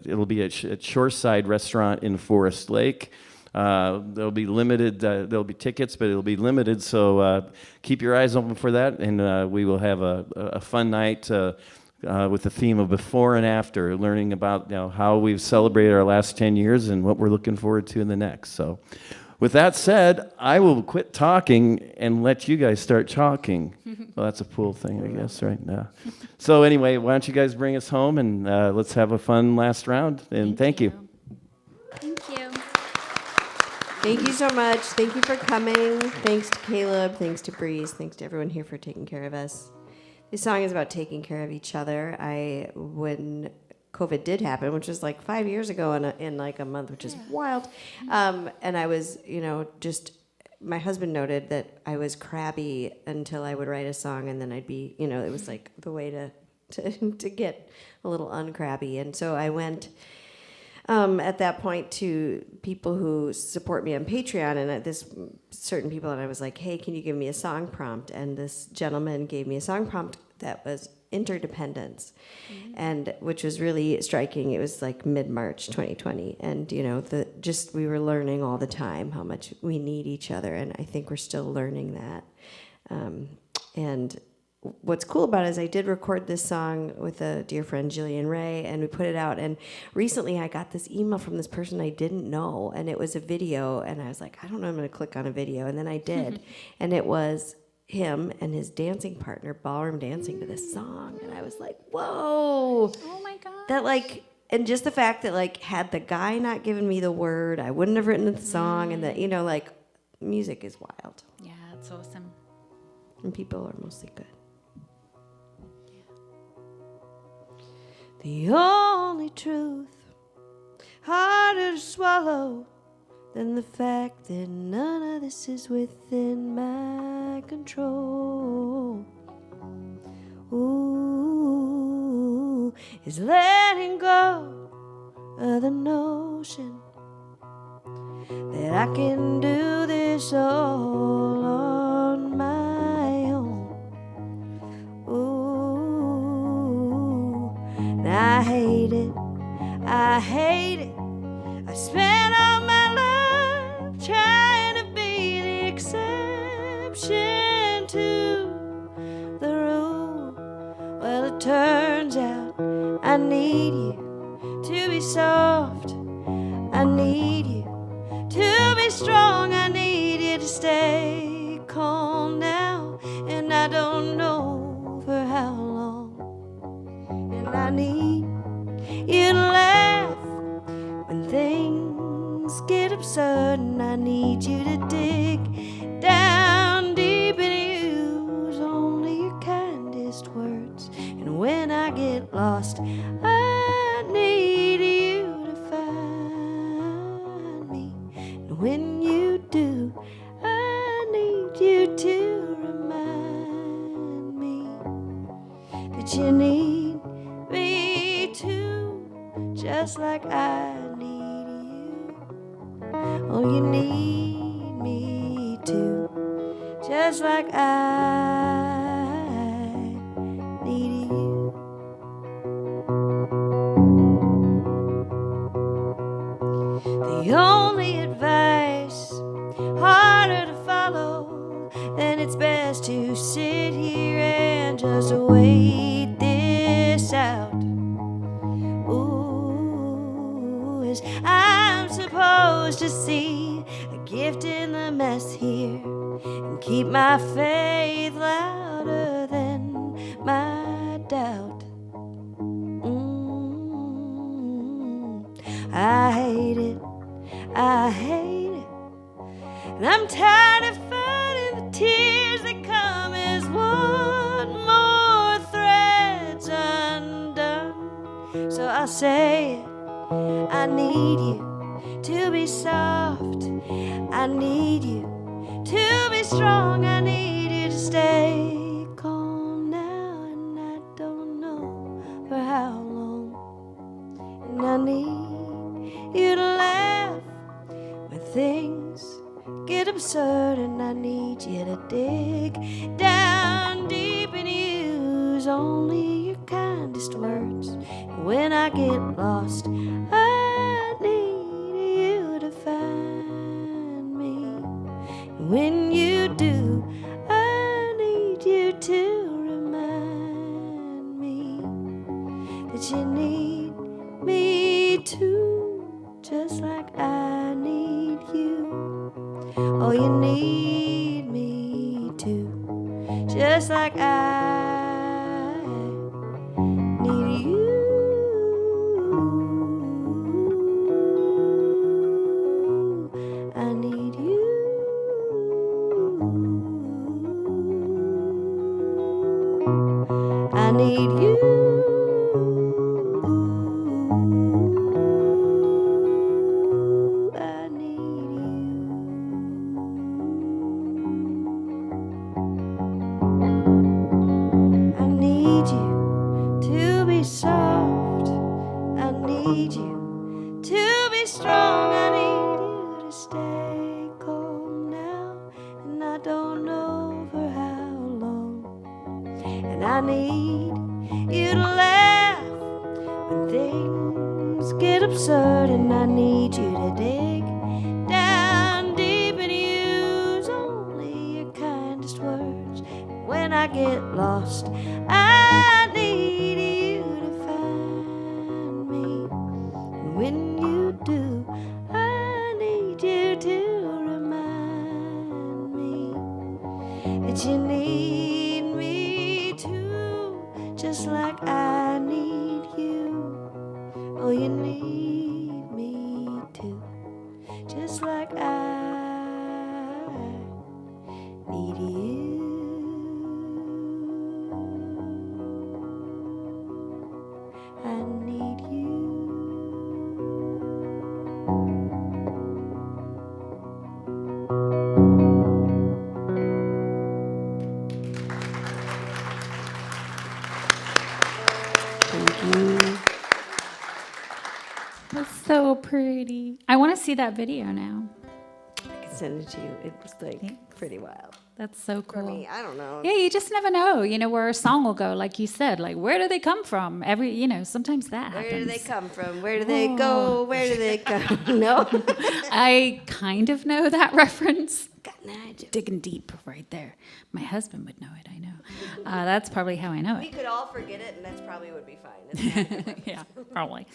[SPEAKER 1] it'll be at Shoreside Restaurant in Forest Lake. There'll be limited. There'll be tickets, but it'll be limited. So keep your eyes open for that, and we will have a fun night with the theme of before and after, learning about how we've celebrated our last 10 years and what we're looking forward to in the next. So, with that said, I will quit talking and let you guys start talking. Well, that's a pool thing, I guess, right now. So anyway, why don't you guys bring us home, and let's have a fun last round. And thank you.
[SPEAKER 2] Thank you.
[SPEAKER 3] Thank you so much. Thank you for coming. Thanks to Caleb. Thanks to Breeze. Thanks to everyone here for taking care of us. This song is about taking care of each other. When COVID did happen, which was like 5 years ago in like a month, which is wild. And I was, my husband noted that I was crabby until I would write a song, and then I'd be, it was like the way to get a little uncrabby. And so I went at that point to people who support me on Patreon, and certain people, and I was like, hey, can you give me a song prompt? And this gentleman gave me a song prompt that was interdependence, and which was really striking. It was like mid-March 2020, and we were learning all the time how much we need each other, and I think we're still learning that. And what's cool about it is I did record this song with a dear friend, Jillian Ray, and we put it out. And recently I got this email from this person I didn't know, and it was a video, and I was like, I don't know, I'm going to click on a video. And then I did. And it was him and his dancing partner ballroom dancing to this song. And I was like, whoa.
[SPEAKER 2] Oh, my God.
[SPEAKER 3] That, like, and just the fact that, like, had the guy not given me the word, I wouldn't have written the song. And that, you know, like, music is wild.
[SPEAKER 2] Yeah, it's awesome.
[SPEAKER 3] And people are mostly good. The only truth harder to swallow than the fact that none of this is within my control. Ooh, is letting go of the notion that I can do this all on my own. Ooh, and I hate it, I hate it. I spent all my life trying to be the exception to the rule. Well, it turns out I need you to be soft. I need you to be strong. I need you to stay calm now. And I don't know for how long. And I need you to laugh when things get absurd. And I need you to dig down deep and use only your kindest words. And when I get lost, I need you to find me. And when you do, I need you to remind me that you need me too, just like I need you. Oh, you need me too, just like I need you. The only advice harder to follow, then it's best to sit here and just wait this out. Ooh, is I'm supposed to see a gift in the mess here and keep my faith louder than my doubt. I hate it, I hate it, and I'm tired of fighting the tears that come as one more thread's undone. So I'll say it, I need you to be soft, I need you to be strong, I need you to stay calm now, and I don't know for how long. And I need you to laugh when things get absurd, and I need you to dig down deep and use only your kindest words. And when I get lost, I need you to find me. And when you do, I need you to remind me that you need me too, just like I need you. Oh, you need me too, just like I need you. I need you. I need you. Soft, I need you to be strong, I need you to stay calm now, and I don't know for how long. And I need you to laugh when things get absurd, and I need you to dig down deep and use only your kindest words. And when I get lost. I need you to find me. And when you do, I need you to remind me that you need me too, just like I need you. Oh, you need me too, just like I need you. I need you. Thank you.
[SPEAKER 2] That's so pretty. I want to see that video now.
[SPEAKER 3] I can send it to you. It was like pretty wild.
[SPEAKER 2] That's so
[SPEAKER 3] For
[SPEAKER 2] cool.
[SPEAKER 3] me, I don't know.
[SPEAKER 2] Yeah, you just never know, where a song will go, like you said. Like, where do they come from? Sometimes that happens.
[SPEAKER 3] Where do they come from? Where do they go? Where do they go? No?
[SPEAKER 2] I kind of know that reference.
[SPEAKER 3] Got an idea.
[SPEAKER 2] Digging deep right there. My husband would know it, I know. That's probably how I know
[SPEAKER 3] We
[SPEAKER 2] it.
[SPEAKER 3] could all forget it, and that's probably would be fine.
[SPEAKER 2] Yeah, probably.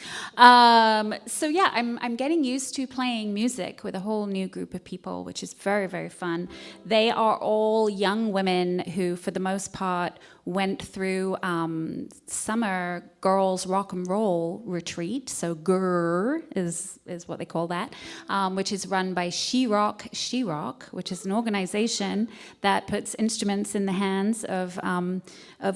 [SPEAKER 2] So yeah, I'm getting used to playing music with a whole new group of people, which is very, very fun. They are all young women who, for the most part, went through summer girls rock and roll retreat. So GIR is what they call that, which is run by She Rock, which is an organization that puts instruments in the hands of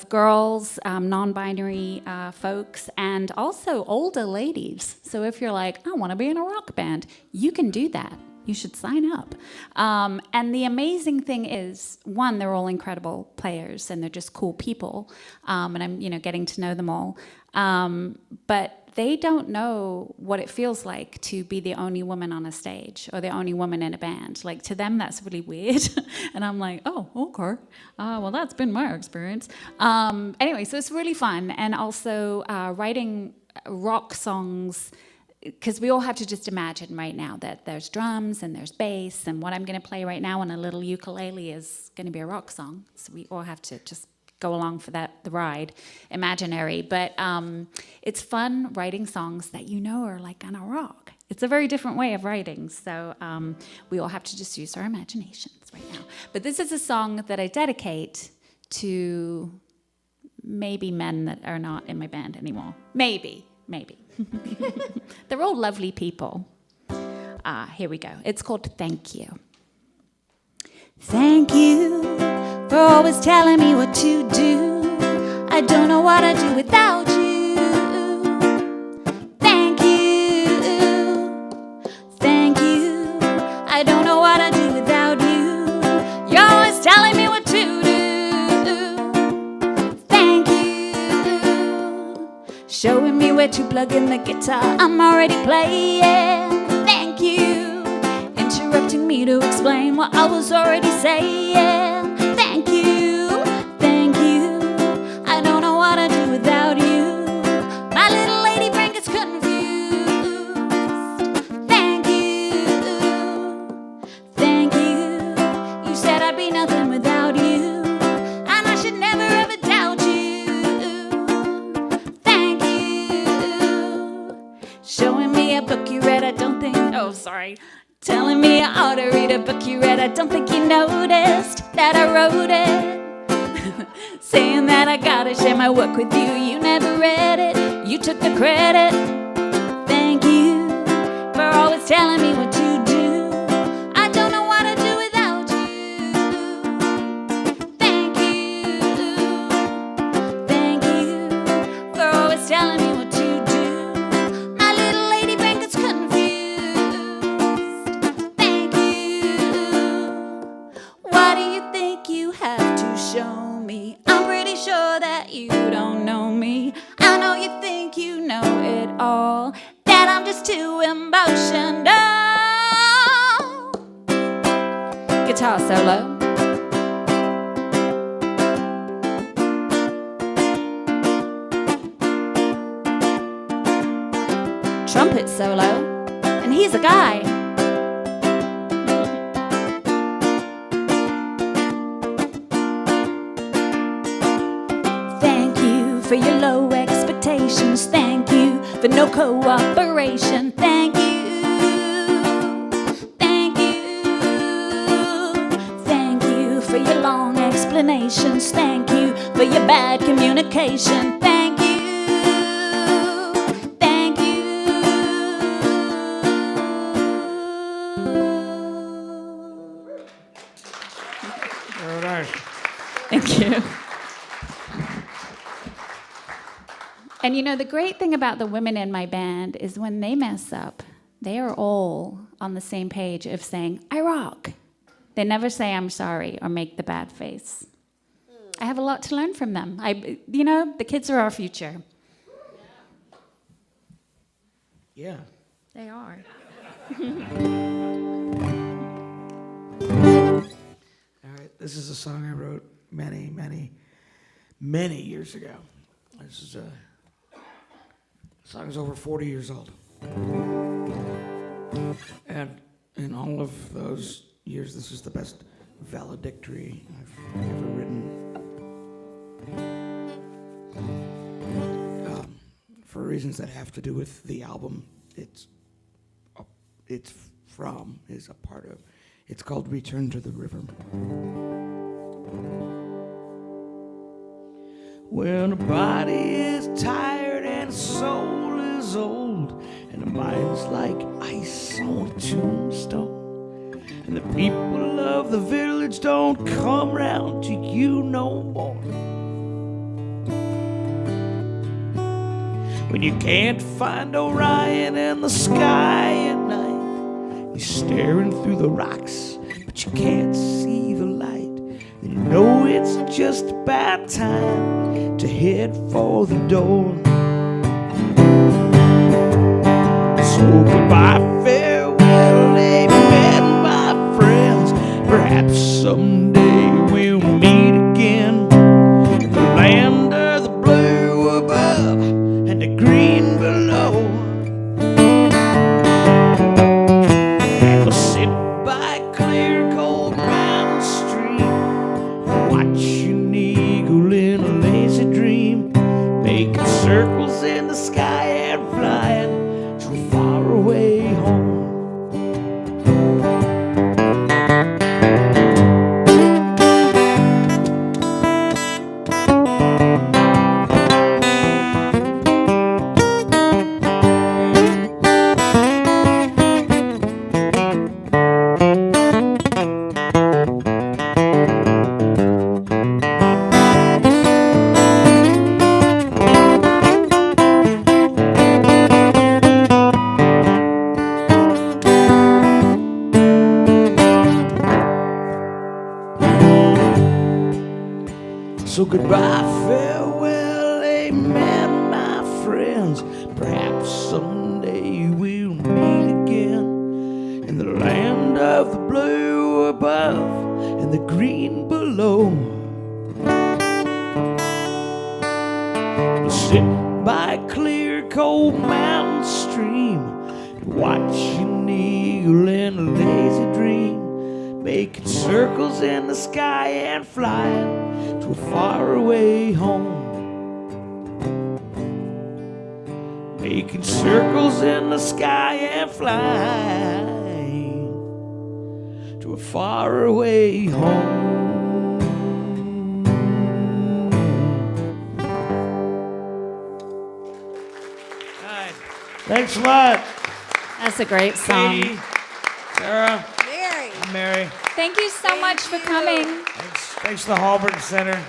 [SPEAKER 2] girls, non-binary folks, and also older ladies. So if you're like, I want to be in a rock band, you can do that. You should sign up. And the amazing thing is, one, they're all incredible players and they're just cool people. And I'm, getting to know them all. But they don't know what it feels like to be the only woman on a stage or the only woman in a band. Like, to them, that's really weird. And I'm like, oh, okay. Well, that's been my experience. Anyway, so it's really fun. And also writing rock songs, because we all have to just imagine right now that there's drums and there's bass, and what I'm going to play right now on a little ukulele is going to be a rock song. So we all have to just go along for the ride, imaginary. But it's fun writing songs that are like gonna rock. It's a very different way of writing, so we all have to just use our imaginations right now. But this is a song that I dedicate to maybe men that are not in my band anymore. Maybe. They're all lovely people. Here we go. It's called Thank You. Thank you for always telling me what to do. I don't know what I'd do without you. Thank you. I don't know what I'd do without you. You're always telling me what to do. Thank you. Showing me where to plug in the guitar. I'm already playing. Thank you. Interrupting me to explain what I was already saying. Thank you. I don't know what I'd do without you. My little lady brain gets confused. Thank you. You said I'd be nothing without you, and I should never ever doubt you. Thank you. Showing me a book you read, I don't think. Oh, sorry. Telling me I ought to read a book you read. I don't think you noticed that I wrote it. Saying that I gotta share my work with you. You never read it. You took the credit. Thank you for always telling me what to do. I don't know what I'd do without you. Thank you for always telling me what to do. My little lady brain gets confused. Thank you. What do you think you have to show me? I'm pretty sure that you don't know me. I know you think you know it all, that I'm just too emotional. Guitar solo. Trumpet solo. And he's a guy. for your low expectations. Thank you for no cooperation. Thank you. Thank you. Thank you for your long explanations. Thank you for your bad communication. Thank you. Thank you.
[SPEAKER 4] Very nice.
[SPEAKER 2] Thank you. And you know, the great thing about the women in my band is when they mess up, they are all on the same page of saying, I rock. They never say I'm sorry or make the bad face. I have a lot to learn from them. You know, the kids are our future.
[SPEAKER 4] Yeah.
[SPEAKER 2] They are.
[SPEAKER 4] All right, this is a song I wrote many years ago. This is the song is over 40 years old. And in all of those years, this is the best valedictory I've ever written. For reasons that have to do with the album it's from, is a part of. It's called Return to the River. When a body is tired and a soul is old and the mind's like ice on a tombstone and the people of the village don't come round to you no more. When you can't find Orion in the sky at night, you're staring through the rocks, but you can't see the light. Then you know it's just about time to head for the door. So goodbye, farewell, amen, my friends. Perhaps someday we'll meet again in the land of the blue above and the green below. And we'll sit by a clear, cold mountain stream, watching eagle in a lazy dream, making circles in the sky and flying to a faraway home. So goodbye, farewell, amen, my friends. Perhaps someday we'll meet again in the land of the blue above and the green below. We'll sit by a clear, cold mountain stream, watch an eagle in a lazy dream, making circles in the sky and flying to a faraway home. Making circles in the sky and flying to a faraway home. All right. Thanks a lot.
[SPEAKER 2] That's a great song.
[SPEAKER 4] Katie, Sarah,
[SPEAKER 3] Mary.
[SPEAKER 4] Mary.
[SPEAKER 2] Thank you so much for coming.
[SPEAKER 4] Thanks to the Hallberg Center.